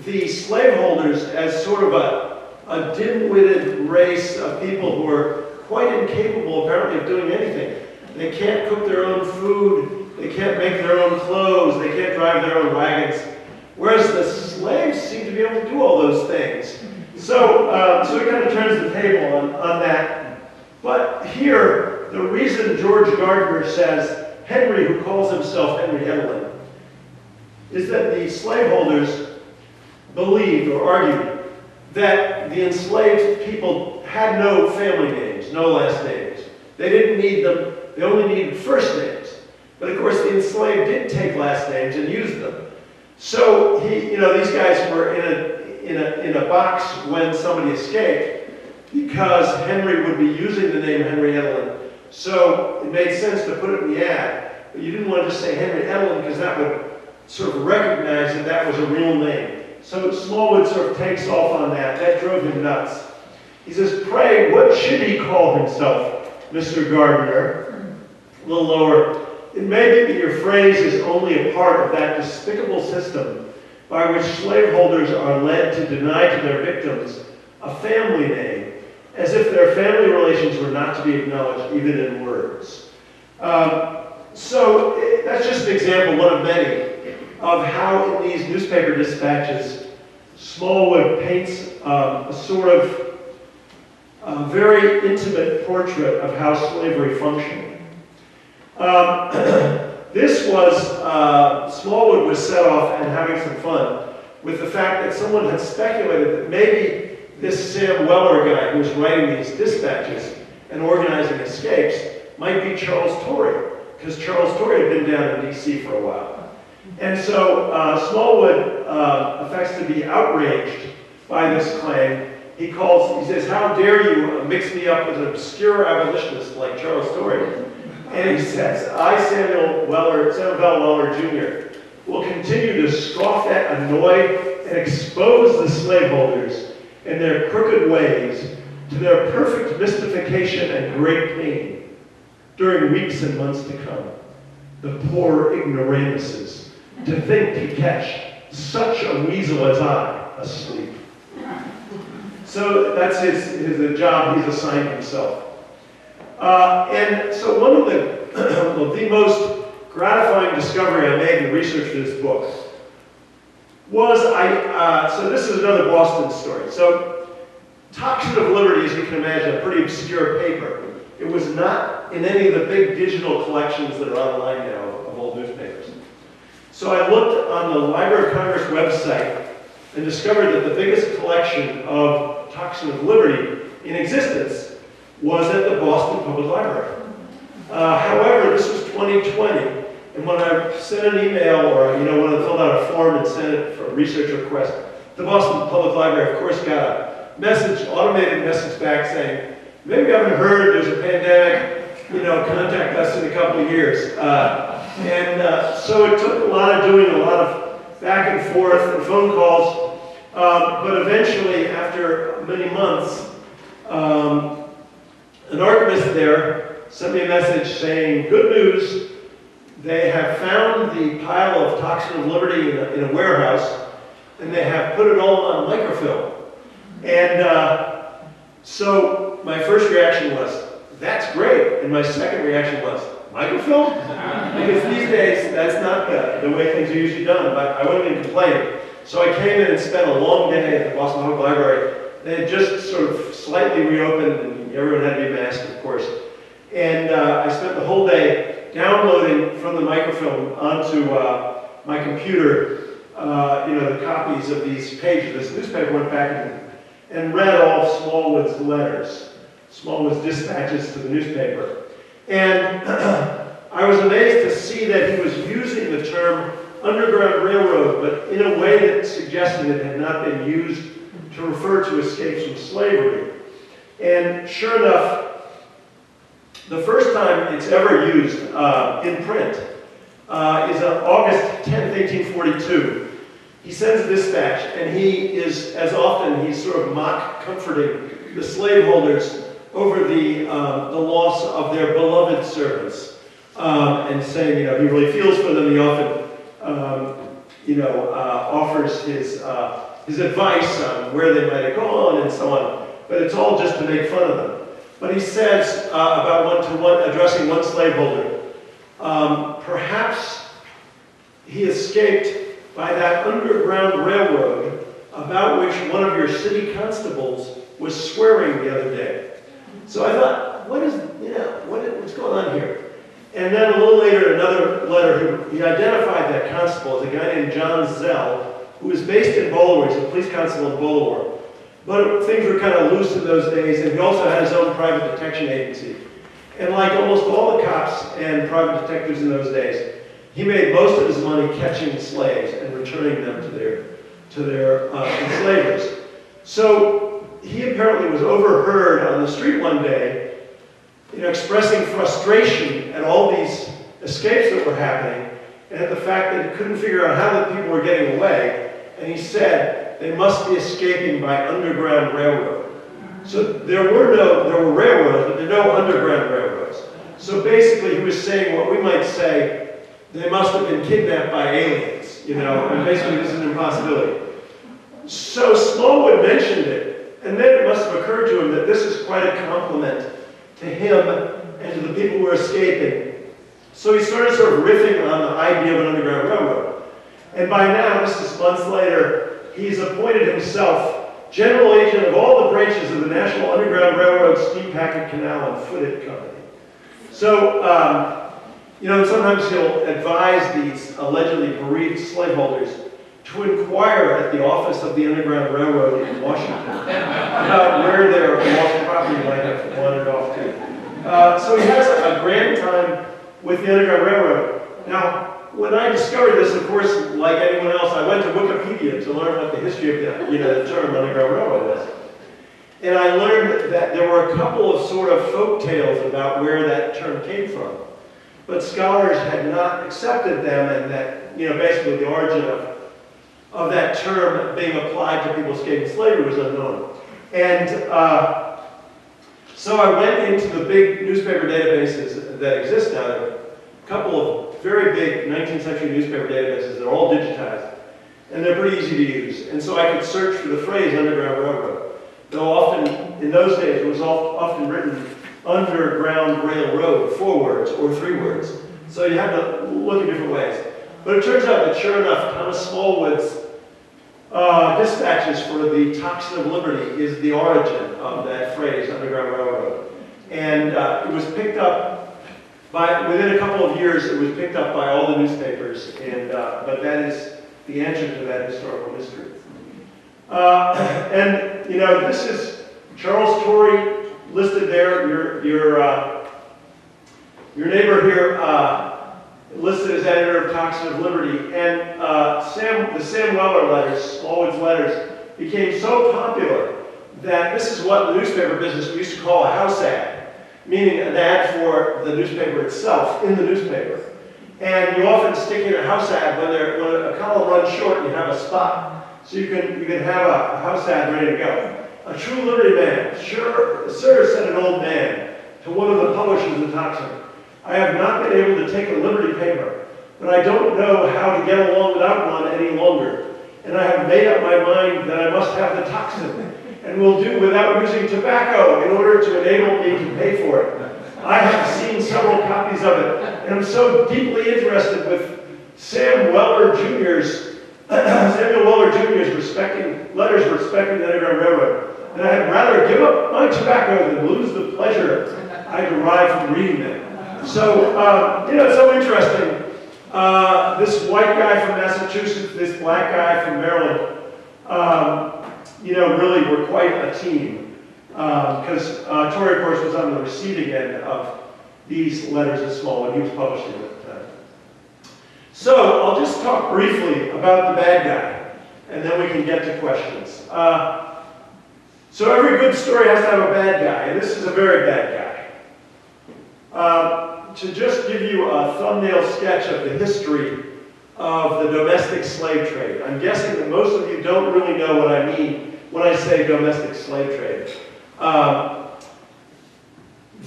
the slaveholders as sort of a dim-witted race of people who are quite incapable, apparently, of doing anything. They can't cook their own food, they can't make their own clothes, they can't drive their own wagons, whereas the slaves seem to be able to do all those things. So he kind of turns the table on that. But here, the reason George Gardner says Henry, who calls himself Henry Edlin, is that the slaveholders believed or argued that the enslaved people had no family names, no last names. They didn't need them, they only needed first names. But of course the enslaved did take last names and use them. So these guys were in a box when somebody escaped because Henry would be using the name Henry Edlin. So it made sense to put it in the ad. But you didn't want to just say Henry Edlin because that would sort of recognize that that was a real name. So Smallwood sort of takes off on that. That drove him nuts. He says, pray, what should he call himself? Mr. Gardner, a little lower, it may be that your phrase is only a part of that despicable system by which slaveholders are led to deny to their victims a family name, as if their family relations were not to be acknowledged even in words. So that's just an example, one of many, of how in these newspaper dispatches, Smallwood paints a sort of very intimate portrait of how slavery functioned. This was, Smallwood was set off and having some fun with the fact that someone had speculated that maybe this Sam Weller guy who was writing these dispatches and organizing escapes might be Charles Torrey, because Charles Torrey had been down in D.C. for a while. And so Smallwood affects to be outraged by this claim. He says, how dare you mix me up with an obscure abolitionist like Charles Torrey? And he says, I, Samuel Bell Weller Jr., will continue to scoff at, annoy, and expose the slaveholders and their crooked ways to their perfect mystification and great pain during weeks and months to come. The poor ignoramuses, to think to catch such a weasel as I asleep. So that's his job he's assigned himself. And so one of the most gratifying discovery I made in the research for this book was so this is another Boston story. So Tocsin of Liberty, as you can imagine, a pretty obscure paper. It was not in any of the big digital collections that are online now of old newspapers. So I looked on the Library of Congress website and discovered that the biggest collection of Tocsin of Liberty in existence was at the Boston Public Library. However, this was 2020, and when I sent an email or when I filled out a form and sent it for a research request, the Boston Public Library, of course, got a automated message back saying, maybe you haven't heard, there's a pandemic, contact us in a couple of years. So it took a lot of doing, a lot of back and forth and phone calls, but eventually, after many months, an archivist there sent me a message saying, good news, they have found the pile of Tocsin of Liberty in a warehouse, and they have put it all on microfilm. And so my first reaction was, that's great. And my second reaction was, microfilm? Because these days, that's not the way things are usually done, but I wasn't even complaining. So I came in and spent a long day at the Boston Public Library. They had just sort of slightly reopened, and everyone had to be masked, of course. And I spent the whole day downloading from the microfilm onto my computer, the copies of these pages. This newspaper went back and read all of Smallwood's letters, Smallwood's dispatches to the newspaper. And I was amazed to see that he was using the term Underground Railroad, but in a way that suggested it had not been used to refer to escapes from slavery. And sure enough, the first time it's ever used in print is on August 10th, 1842. He sends a dispatch, and he is, as often, he's sort of mock comforting the slaveholders over the loss of their beloved servants, and saying, he really feels for them. He often, offers his advice on where they might have gone and so on. But it's all just to make fun of them. But he says about addressing one slaveholder, perhaps he escaped by that Underground Railroad about which one of your city constables was swearing the other day. So I thought, what's going on here? And then a little later, another letter, he identified that constable as a guy named John Zell, who was based in Bolivar. He's a police constable in Bolivar. But things were kind of loose in those days, and he also had his own private detection agency. And like almost all the cops and private detectives in those days, he made most of his money catching slaves and returning them to their enslavers. So he apparently was overheard on the street one day, expressing frustration at all these escapes that were happening, and at the fact that he couldn't figure out how the people were getting away. And he said, they must be escaping by Underground Railroad. So there were railroads, but there were no underground railroads. So basically he was saying what we might say, they must have been kidnapped by aliens, you know, and basically this is an impossibility. So Smallwood mentioned it, and then it must have occurred to him that this is quite a compliment to him and to the people who were escaping. So he started sort of riffing on the idea of an underground railroad. And by now, this is months later, he's appointed himself general agent of all the branches of the National Underground Railroad, Steam Packet Canal, and Footed Company. So, you know, sometimes he'll advise these allegedly bereaved slaveholders to inquire at the office of the Underground Railroad in Washington about where their lost property might have wandered off to. So he has a grand time with the Underground Railroad. Now, when I discovered this, of course, like anyone else, I went to Wikipedia to learn what the history of the term Underground Railroad was. And I learned that there were a couple of sort of folk tales about where that term came from. But scholars had not accepted them, and that, you know, basically the origin of that term being applied to people escaping slavery was unknown. And so I went into the big newspaper databases that exist now. There are a couple of very big 19th century newspaper databases that are all digitized, and they're pretty easy to use. And so I could search for the phrase Underground Railroad. Though often, in those days, it was often written Underground Railroad, 4 words or 3 words. So you had to look in different ways. But it turns out that sure enough, Thomas Smallwood's dispatches for the Tocsin of Liberty is the origin of that phrase, Underground Railroad. And it was picked up within a couple of years, it was picked up by all the newspapers, and but that is the answer to that historical mystery. And, you know, this is Charles Torrey listed there, your neighbor here, listed as editor of Tocsin of Liberty, and the Sam Weller letters, Smallwood's letters, became so popular that this is what the newspaper business we used to call a house ad, meaning an ad for the newspaper itself in the newspaper. And you often stick in a house ad when a column runs short and you have a spot. So you can have a house ad ready to go. A true Liberty man, sir, said an old man to one of the publishers of Tocsin, I have not been able to take a Liberty paper, but I don't know how to get along without one any longer. And I have made up my mind that I must have the Tocsin, and will do without using tobacco in order to enable me to pay for it. I have seen several copies of it, and am so deeply interested with Samuel Weller Jr.'s letters respecting the Underground Railroad, that I had rather give up my tobacco than lose the pleasure I derive from reading them. So, you know, it's so interesting. This white guy from Massachusetts, this black guy from Maryland, you know, really were quite a team. Because Torrey, of course, was on the receiving end of these letters of Smallwood. He was publishing them at the time. So I'll just talk briefly about the bad guy, and then we can get to questions. So every good story has to have a bad guy, and this is a very bad guy. To just give you a thumbnail sketch of the history of the domestic slave trade. I'm guessing that most of you don't really know what I mean when I say domestic slave trade.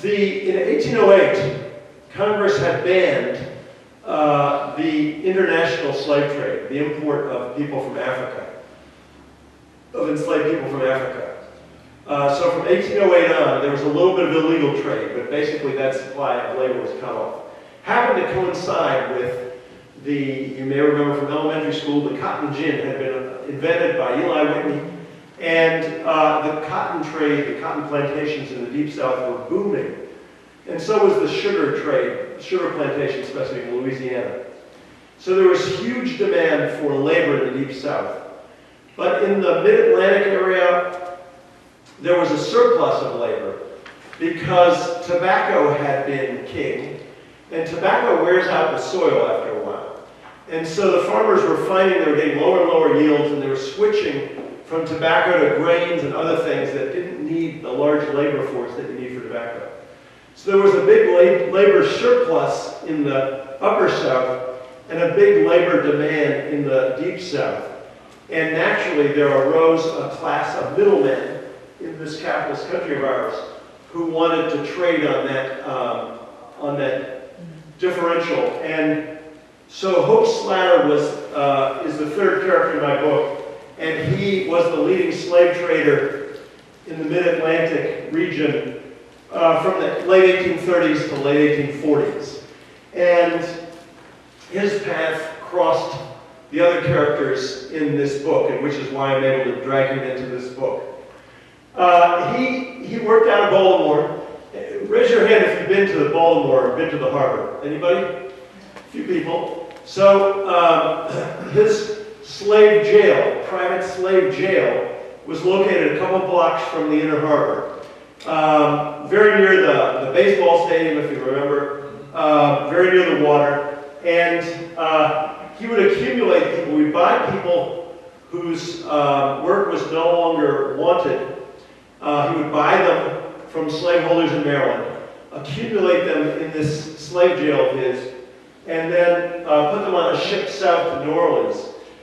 In 1808, Congress had banned the international slave trade, the import of people from Africa, of enslaved people from Africa. So from 1808 on, there was a little bit of illegal trade, but basically that supply of labor was cut off. Happened to coincide with you may remember from elementary school, the cotton gin had been invented by Eli Whitney, and the cotton trade, the cotton plantations in the Deep South were booming. And so was the sugar trade, sugar plantation, especially in Louisiana. So there was huge demand for labor in the Deep South. But in the Mid-Atlantic area, there was a surplus of labor because tobacco had been king, and tobacco wears out the soil after a while. And so the farmers were finding they were getting lower and lower yields, and they were switching from tobacco to grains and other things that didn't need the large labor force that you need for tobacco. So there was a big labor surplus in the Upper South and a big labor demand in the Deep South. And naturally, there arose a class of middlemen in this capitalist country of ours who wanted to trade on that differential. And so Hope Slatter is the third character in my book, and he was the leading slave trader in the mid-Atlantic region from the late 1830s to late 1840s. And his path crossed the other characters in this book, and which is why I'm able to drag him into this book. He worked out of Baltimore. Raise your hand if you've been to Baltimore or been to the harbor. Anybody? A few people. So his slave jail, private slave jail, was located a couple blocks from the Inner Harbor. Very near the baseball stadium, if you remember. Very near the water. And he would accumulate people. We'd buy people whose work was no longer wanted. He would buy them from slaveholders in Maryland, accumulate them in this slave jail of his, and then put them on a ship south to New Orleans,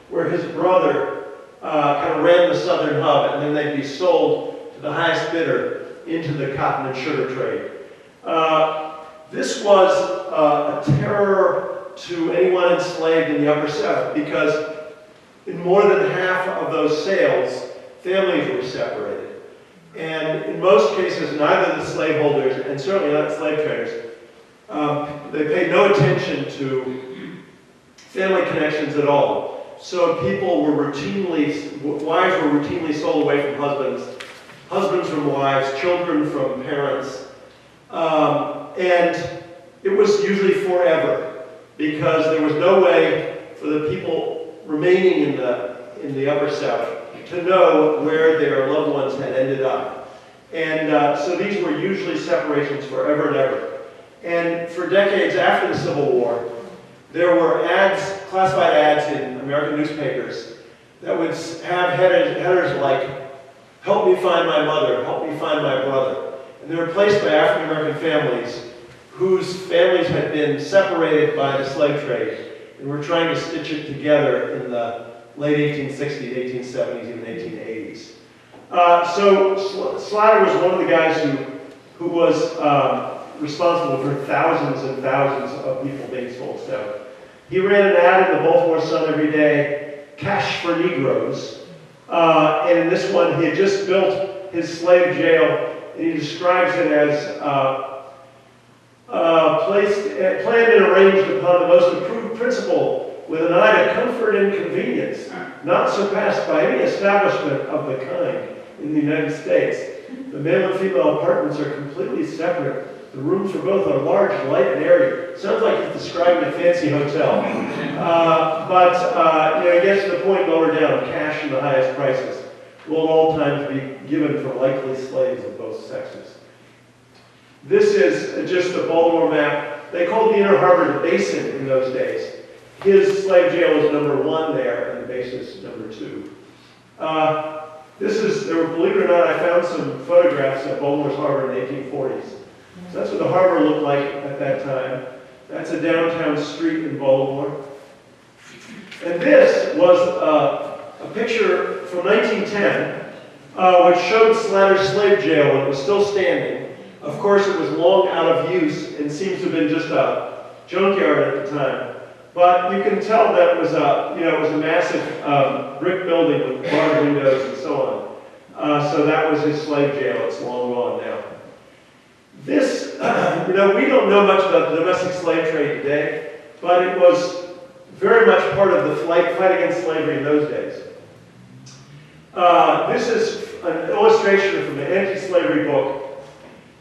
where his brother kind of ran the southern hub, and then they'd be sold to the highest bidder into the cotton and sugar trade. This was a terror to anyone enslaved in the Upper South, because in more than half of those sales, families were separated. And in most cases, neither the slaveholders, and certainly not slave traders, they paid no attention to family connections at all. So people were wives were routinely sold away from husbands, husbands from wives, children from parents. And it was usually forever, because there was no way for the people remaining in the Upper South to know where their loved ones had ended up. And so these were usually separations forever and ever. And for decades after the Civil War, there were ads, classified ads in American newspapers that would have headers like, "Help me find my mother, help me find my brother." And they were placed by African American families whose families had been separated by the slave trade and were trying to stitch it together in the late 1860s, 1870s, even 1880s. So Slatter was one of the guys who was responsible for thousands and thousands of people being sold south. He ran an ad in the Baltimore Sun every day, "Cash for Negroes." And in this one, he had just built his slave jail, and he describes it as planned and arranged upon the most approved principle, with an eye to comfort and convenience, not surpassed by any establishment of the kind in the United States. The male and female apartments are completely separate. The rooms for both are large, light, and airy. Sounds like he's describing a fancy hotel. But he gets to the point lower down, cash in the highest prices will at all times be given for likely slaves of both sexes. This is just a Baltimore map. They called the Inner Harbor the Basin in those days. His slave jail was number 1 there, and the basin is number 2. Believe it or not, I found some photographs of Baltimore's harbor in the 1840s. So that's what the harbor looked like at that time. That's a downtown street in Baltimore. And this was a picture from 1910, which showed Slatter's slave jail when it was still standing. Of course, it was long out of use and seems to have been just a junkyard at the time. But you can tell that it was a massive brick building with barred windows and so on. So that was his slave jail. It's long gone now. This, we don't know much about the domestic slave trade today, but it was very much part of the fight against slavery in those days. This is an illustration from the anti-slavery book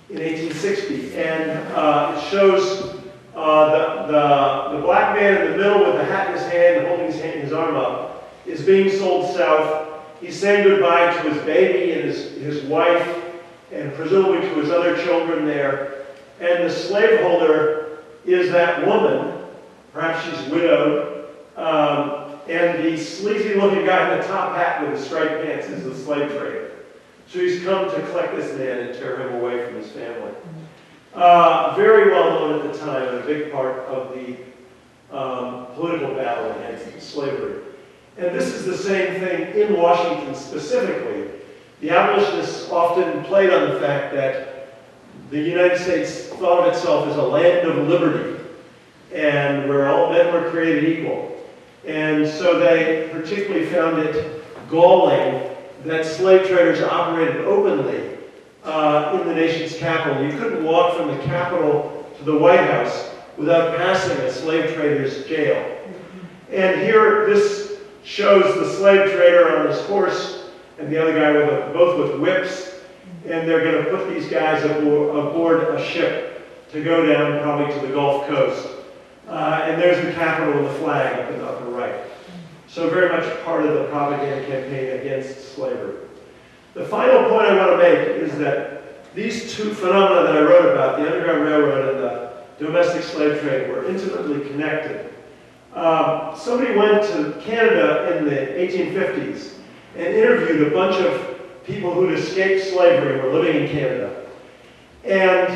in 1860, and it shows the black man in the middle with the hat in his hand, holding his arm up, is being sold south. He's saying goodbye to his baby and his wife, and presumably to his other children there. And the slaveholder is that woman, perhaps she's widowed, and the sleazy-looking guy in the top hat with the striped pants is the slave trader. So he's come to collect this man and tear him away from his family. Very well known at the time, and a big part of the political battle against slavery. And this is the same thing in Washington specifically. The abolitionists often played on the fact that the United States thought of itself as a land of liberty, and where all men were created equal. And so they particularly found it galling that slave traders operated openly in the nation's capital. You couldn't walk from the Capitol to the White House without passing a slave trader's jail. And here, this shows the slave trader on his horse and the other guy both with whips, and they're going to put these guys aboard a ship to go down probably to the Gulf Coast. And there's the Capitol and the flag up in the upper right. So very much part of the propaganda campaign against slavery. The final point I want to make is that these two phenomena that I wrote about, the Underground Railroad and the domestic slave trade, were intimately connected. Somebody went to Canada in the 1850s and interviewed a bunch of people who'd escaped slavery and were living in Canada. And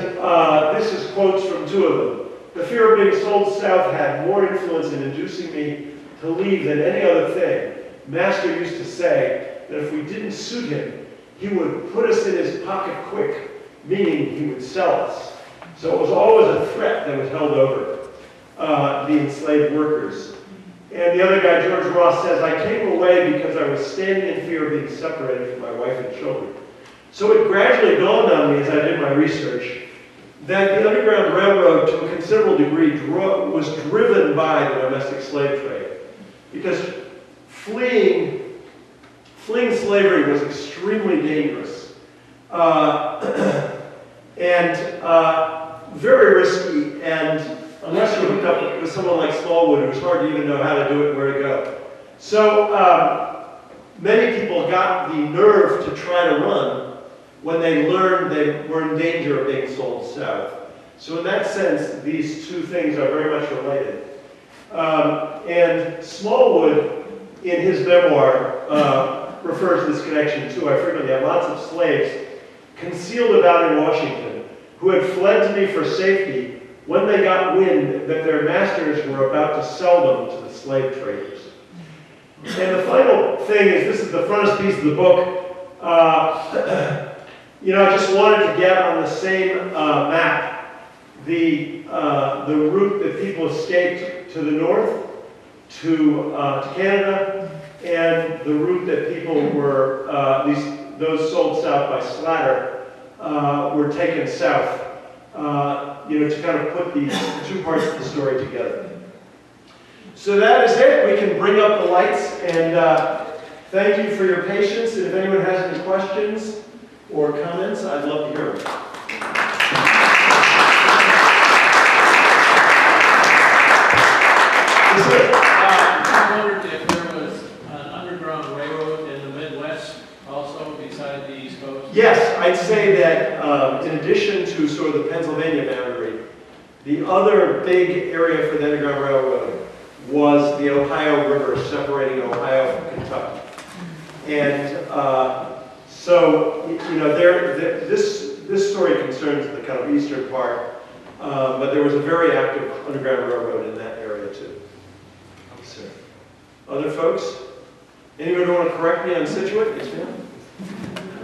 this is quotes from two of them. "The fear of being sold south had more influence in inducing me to leave than any other thing. Master used to say that if we didn't suit him, he would put us in his pocket quick, meaning he would sell us." So it was always a threat that was held over the enslaved workers. And the other guy, George Ross, says, "I came away because I was standing in fear of being separated from my wife and children." So it gradually dawned on me as I did my research that the Underground Railroad, to a considerable degree, was driven by the domestic slave trade. Because fleeing slavery was extremely dangerous and very risky, and unless you hooked up with someone like Smallwood, it was hard to even know how to do it and where to go. So many people got the nerve to try to run when they learned they were in danger of being sold south. So in that sense, these two things are very much related. And Smallwood, in his memoir, refers to this connection too. I frequently have lots of slaves concealed about in Washington who had fled to me for safety when they got wind that their masters were about to sell them to the slave traders. And the final thing is, this is the frontispiece of the book. I just wanted to get on the same map the route that people escaped to the north, to Canada, and the route that people were, those sold south by Slatter, were taken south, to kind of put these two parts of the story together. So that is it. We can bring up the lights, and thank you for your patience. And if anyone has any questions or comments, I'd love to hear them. I wondered if there was an underground railroad in the Midwest also beside the East Coast? Yes, I'd say that in addition to sort of the Pennsylvania boundary, the other big area for the Underground Railroad was the Ohio River separating Ohio from Kentucky. And this story concerns the kind of eastern part, but there was a very active Underground Railroad in that area too. So, other folks? Anyone want to correct me on Scituate? Yes, ma'am?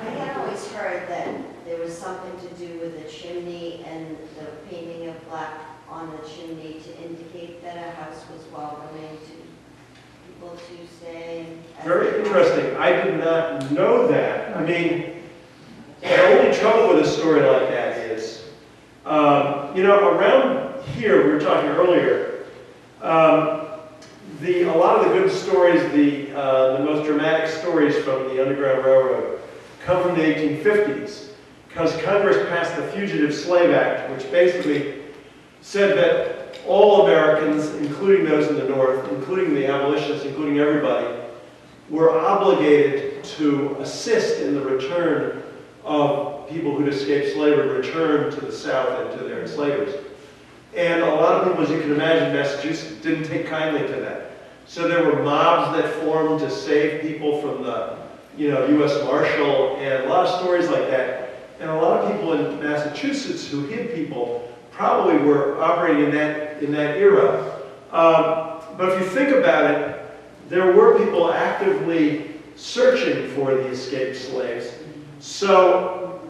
I had always heard that there was something to do with the chimney and the painting of black on the chimney to indicate that a house was welcoming to people to stay. Very interesting. I did not know that. I mean, the only trouble with a story like that is, around here, we were talking earlier, a lot of the good stories, the most dramatic stories from the Underground Railroad come from the 1850s, because Congress passed the Fugitive Slave Act, which basically said that all Americans, including those in the North, including the abolitionists, including everybody, were obligated to assist in the return of people who'd escaped slavery, return to the South and to their enslavers. And a lot of people, as you can imagine, Massachusetts didn't take kindly to that. So there were mobs that formed to save people from the U.S. Marshal, and a lot of stories like that. And a lot of people in Massachusetts who hid people probably were operating in that era. But if you think about it, there were people actively searching for the escaped slaves. So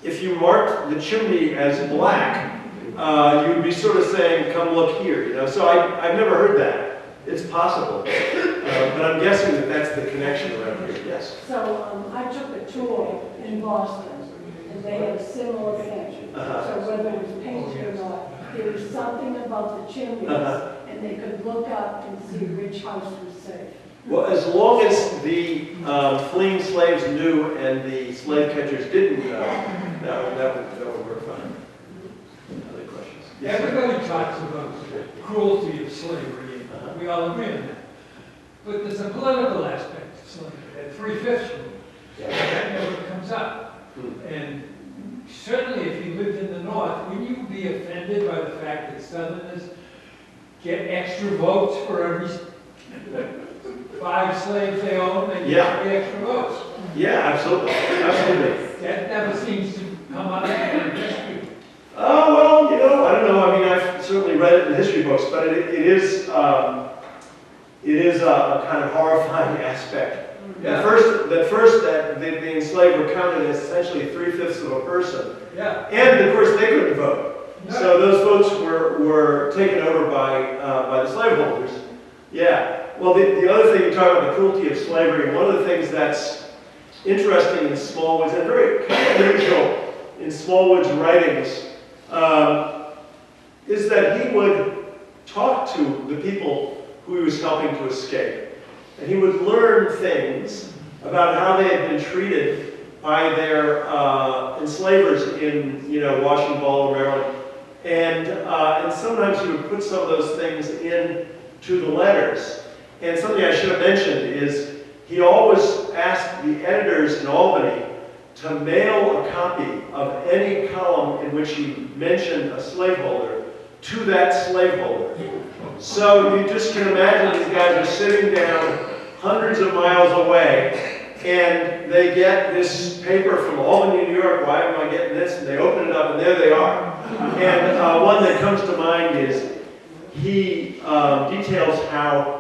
if you marked the chimney as black, you would be sort of saying, come look here, you know. So I've never heard that. It's possible. But I'm guessing that that's the connection around here, yes. So I took a tour in Boston, and they had a similar thing. So whether it was painted or not, there was something about the chimneys, and they could look up and see which house was safe. Well, as long as the fleeing slaves knew and the slave catchers didn't know, that would work fine. Other questions? Yes, sir? Everybody talks about the cruelty of slavery, we all agree on that. But there's a political aspect to slavery, that 3/5 rule, that never comes up. And certainly if you lived in the North, wouldn't you be offended by the fact that Southerners get extra votes for every 5 slaves they own, they get 3 extra votes? Yeah, absolutely. Absolutely. That never seems to come up in history. Oh, well, you know, I don't know. I mean, I've certainly read it in history books, but it is a kind of horrifying aspect. Yeah. At first that the enslaved were counted as essentially 3/5 of a person. Yeah. And of course they couldn't vote. Yeah. So those votes were taken over by the slaveholders. Yeah. Well, the other thing you talk about, the cruelty of slavery, one of the things that's interesting in Smallwood's, and very kind of unusual in Smallwood's writings, is that he would talk to the people who he was helping to escape. And he would learn things about how they had been treated by their enslavers in, you know, Washington, Baltimore, Maryland. And sometimes he would put some of those things into the letters. And something I should have mentioned is he always asked the editors in Albany to mail a copy of any column in which he mentioned a slaveholder to that slaveholder. So you just can imagine these guys are sitting down hundreds of miles away, and they get this paper from Albany, New York. Why am I getting this? And they open it up, and there they are. And one that comes to mind is he details how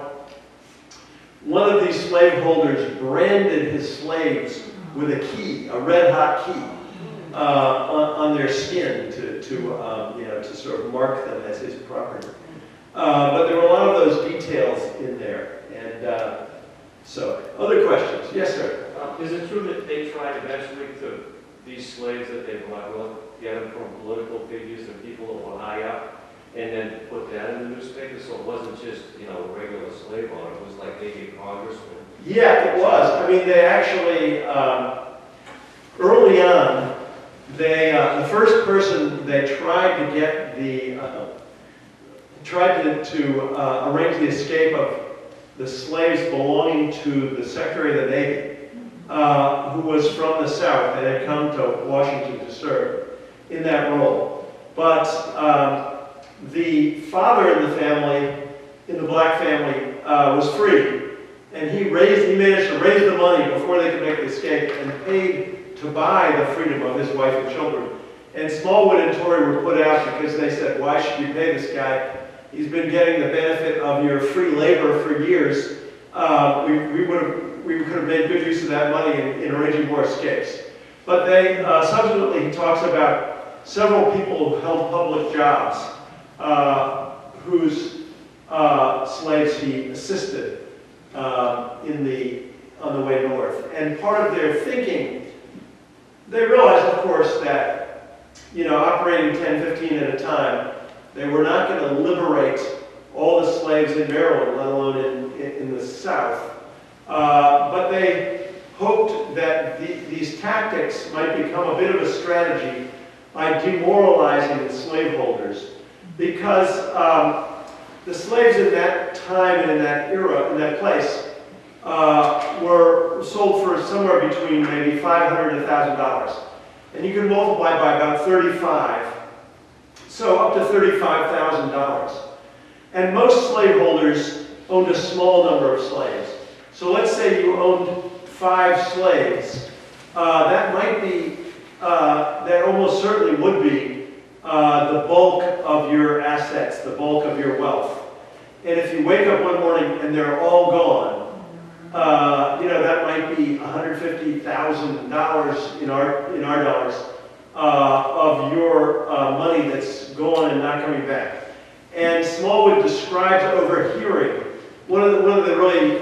one of these slaveholders branded his slaves with a key, a red-hot key, on their skin to sort of mark them as his property. But there were a lot of those details in there. And so, other questions? Yes, sir. Is it true that they tried eventually to, these slaves that they brought, well, get them from political figures and people that were high up, and then put that in the newspaper, so it wasn't just, you know, a regular slave owner, it was like maybe a congressman? Yeah, it was. I mean, they actually, early on, the first person they tried to get to arrange the escape of the slaves belonging to the Secretary of the Navy, who was from the South and had come to Washington to serve in that role. But the father in the family, in the black family, was free, and he managed to raise the money before they could make the escape and paid to buy the freedom of his wife and children. And Smallwood and Torrey were put out because they said, why should you pay this guy? He's been getting the benefit of your free labor for years. We could have made good use of that money in arranging more escapes. But they, subsequently, he talks about several people who held public jobs whose slaves he assisted on the way north. And part of their thinking, they realized, of course, that, you know, operating 10, 15 at a time, they were not going to liberate all the slaves in Maryland, let alone in the South. But they hoped that these tactics might become a bit of a strategy by demoralizing the slaveholders. Because the slaves in that time and in that era, in that place, were sold for somewhere between maybe $500 and $1,000. And you can multiply by about 35. So up to $35,000. And most slaveholders owned a small number of slaves. So let's say you owned 5 slaves. That might be, that almost certainly would be the bulk of your assets, the bulk of your wealth. And if you wake up one morning and they're all gone, you know, that might might be $150,000 in our dollars of your money that's gone and not coming back. And Smallwood describes overhearing. One of the really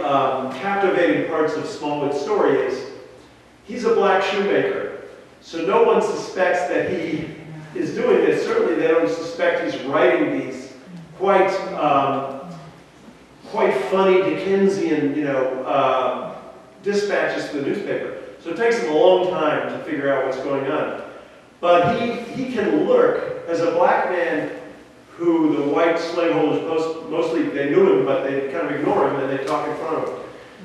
captivating parts of Smallwood's story is he's a black shoemaker, so no one suspects that he is doing this. Certainly, they don't suspect he's writing these quite funny Dickensian, dispatches to the newspaper. So it takes him a long time to figure out what's going on. But he can lurk as a black man who the white slaveholders mostly, they knew him, but they kind of ignore him and they talk in front of him.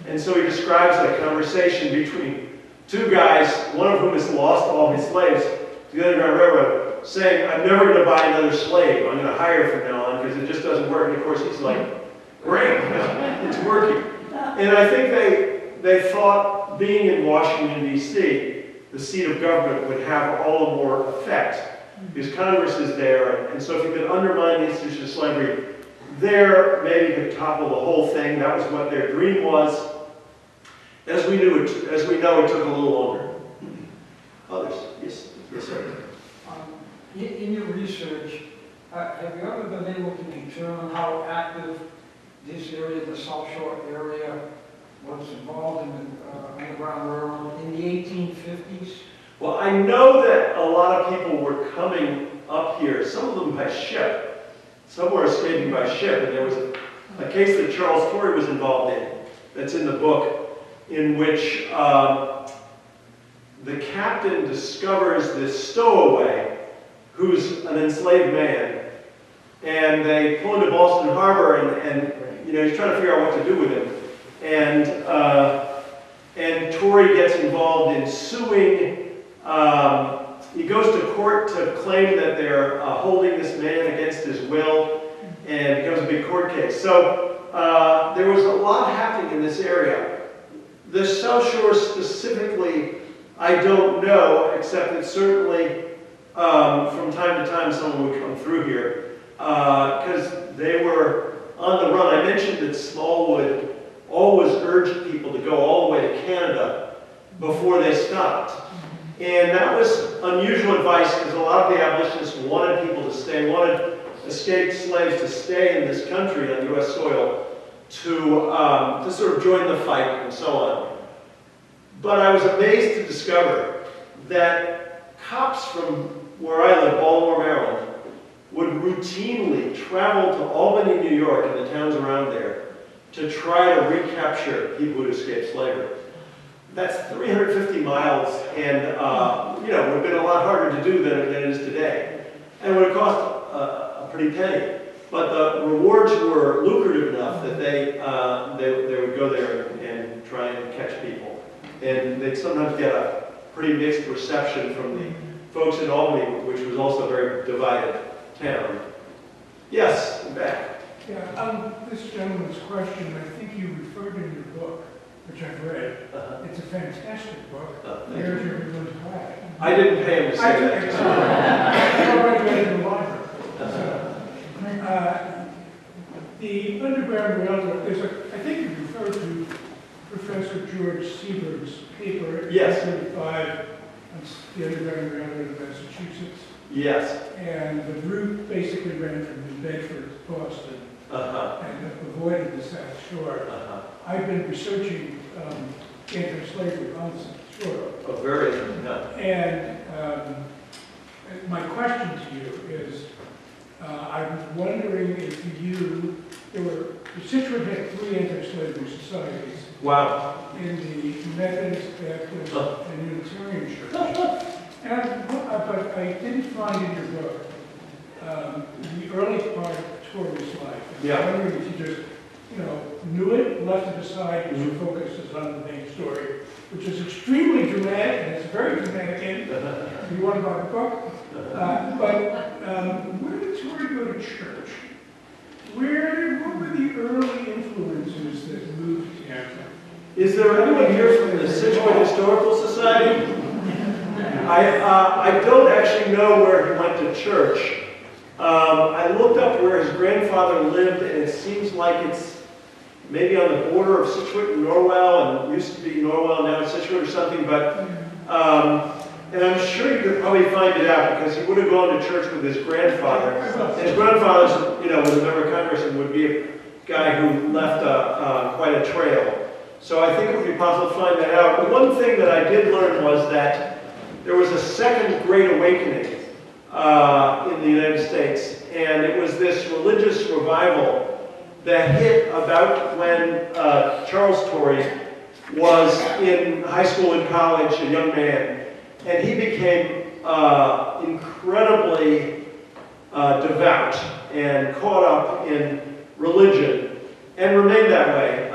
And so he describes a conversation between two guys, one of whom has lost all his slaves to the Underground Railroad, saying, I'm never going to buy another slave. I'm going to hire from now on because it just doesn't work. And of course he's like, great, it's working. And I think they thought being in Washington, D.C., the seat of government, would have all the more effect because Congress is there. And so if you could undermine the institution of slavery there, maybe you could topple the whole thing. That was what their dream was. As we know, it took a little longer. Others? Yes, sir. In your research, have you ever been able to determine how active this area, the South Shore area, was involved in the Underground Railroad in the 1850s? Well, I know that a lot of people were coming up here, some of them by ship. Some were escaping by ship, and there was a case that Charles Torrey was involved in, that's in the book, in which the captain discovers this stowaway who's an enslaved man, and they pull into Boston Harbor, and he's trying to figure out what to do with him. And Torrey gets involved in suing. He goes to court to claim that they're holding this man against his will, and it becomes a big court case. So there was a lot happening in this area. The South Shore specifically, I don't know, except that certainly from time to time someone would come through here because they were on the run. I mentioned that Smallwood always urged people to go all the way to Canada before they stopped. And that was unusual advice because a lot of the abolitionists wanted people to stay, wanted escaped slaves to stay in this country on U.S. soil to sort of join the fight and so on. But I was amazed to discover that cops from where I live, Baltimore, Maryland, would routinely travel to Albany, New York, and the towns around there to try to recapture people who had escaped slavery. That's 350 miles, and it would have been a lot harder to do than it is today. And it would have cost a pretty penny. But the rewards were lucrative enough that they would go there and try and catch people. And they'd sometimes get a pretty mixed reception from the folks in Albany, which was also a very divided town. Yes, back. Yeah, this gentleman's question, I think you referred in your book, which I've read. It's a fantastic book. There's everyone's quiet. I didn't pay him to say that. I already read it in the library. The Underground Railroad, I think you referred to Professor George Seaberg's paper, Yes. 1935, on the Underground Railroad of Massachusetts. Yes. And the route basically ran from New Bedford to Boston and avoided the South Shore. I've been researching anti-slavery on the South Shore. Oh, very. And my question to you is, I was wondering if Scituate had 3 anti-slavery societies. Wow. In the Methodist, Baptist, and Unitarian Church. But I didn't find in your book the early part of Torrey's life. Yeah. I'm wondering if you just, knew it, left it aside, and your focus is on the main story, which is extremely dramatic, and it's a very dramatic end. If you want to buy the book. But where did Torrey go to church? What were the early influences that moved him? Is there anyone here from the Scituate Historical Society? I don't actually know where he went to church. I looked up where his grandfather lived, and it seems like it's maybe on the border of Scituate and Norwell, and used to be Norwell, now Scituate or something, but, and I'm sure you could probably find it out because he would have gone to church with his grandfather. And his grandfather, was a member of Congress and would be a guy who left quite a trail. So I think it would be possible to find that out. But one thing that I did learn was that there was a second Great Awakening in the United States, and it was this religious revival that hit about when Charles Torrey was in high school and college, a young man, and he became incredibly devout and caught up in religion, and remained that way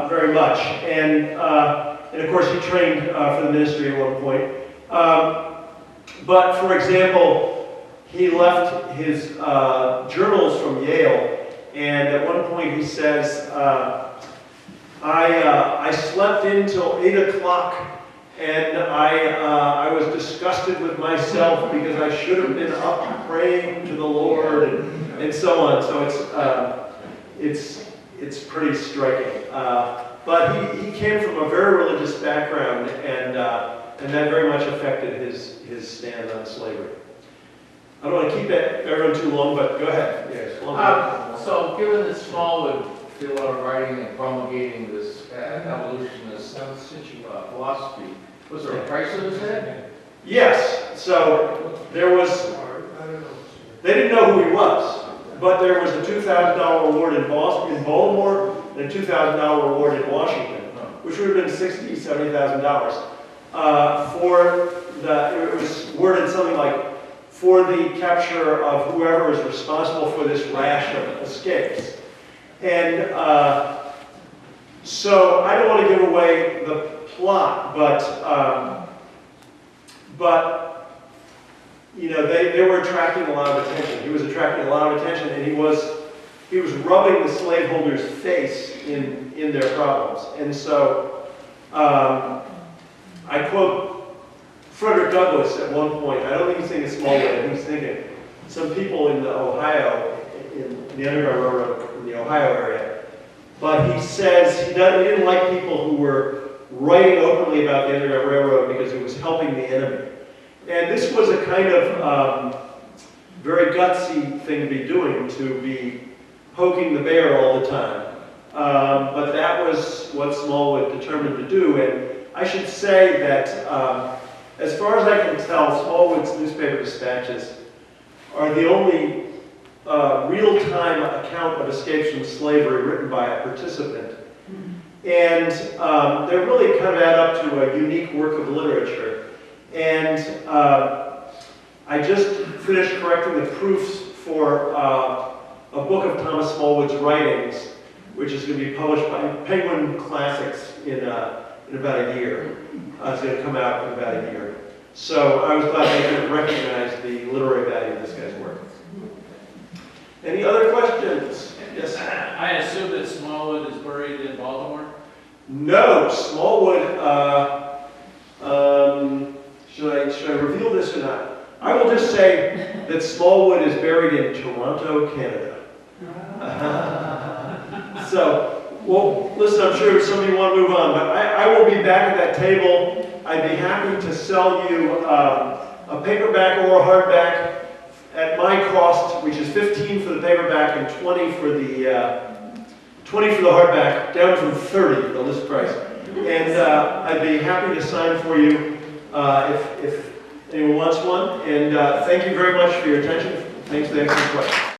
very much. And of course, he trained for the ministry at one point. But for example, he left his journals from Yale, and at one point he says, I slept in till 8 o'clock, and I was disgusted with myself because I should have been up praying to the Lord, and so on. So it's pretty striking. But he came from a very religious background, and that very much affected his stand on slavery. I don't want to keep everyone too long, but go ahead. Yes. So given that Smallwood did a lot of writing and promulgating this evolutionist philosophy, was there a price on his head? Yes. So there was, they didn't know who he was, but there was a $2,000 reward in Boston, in Baltimore, and a $2,000 reward in Washington, which would have been $60,000, $70,000. It was worded something like, for the capture of whoever is responsible for this rash of escapes. And so I don't want to give away the plot, but they were attracting a lot of attention. He was attracting a lot of attention, and he was rubbing the slaveholders' face in their problems. And so I quote Frederick Douglass at one point. I don't think he's thinking Smallwood. He's thinking some people in the Ohio, in the Underground Railroad in the Ohio area. But he says he didn't like people who were writing openly about the Underground Railroad because it was helping the enemy. And this was a kind of very gutsy thing to be doing, to be poking the bear all the time. But that was what Smallwood determined to do. And I should say that as far as I can tell, Smallwood's newspaper dispatches are the only real-time account of escapes from slavery written by a participant. And they really kind of add up to a unique work of literature. And I just finished correcting the proofs for a book of Thomas Smallwood's writings, which is going to be published by Penguin Classics in about a year. It's going to come out in about a year. So I was glad they could recognize the literary value of this guy's work. Any other questions? Yes? I assume that Smallwood is buried in Baltimore? No, Smallwood, should I reveal this or not? I will just say that Smallwood is buried in Toronto, Canada. So, well, listen, I'm sure some of you want to move on, but I will be back at that table. I'd be happy to sell you a paperback or a hardback at my cost, which is $15 for the paperback and $20 for the hardback, down from $30, the list price. And I'd be happy to sign for you if anyone wants one. And thank you very much for your attention. Thanks for the excellent question.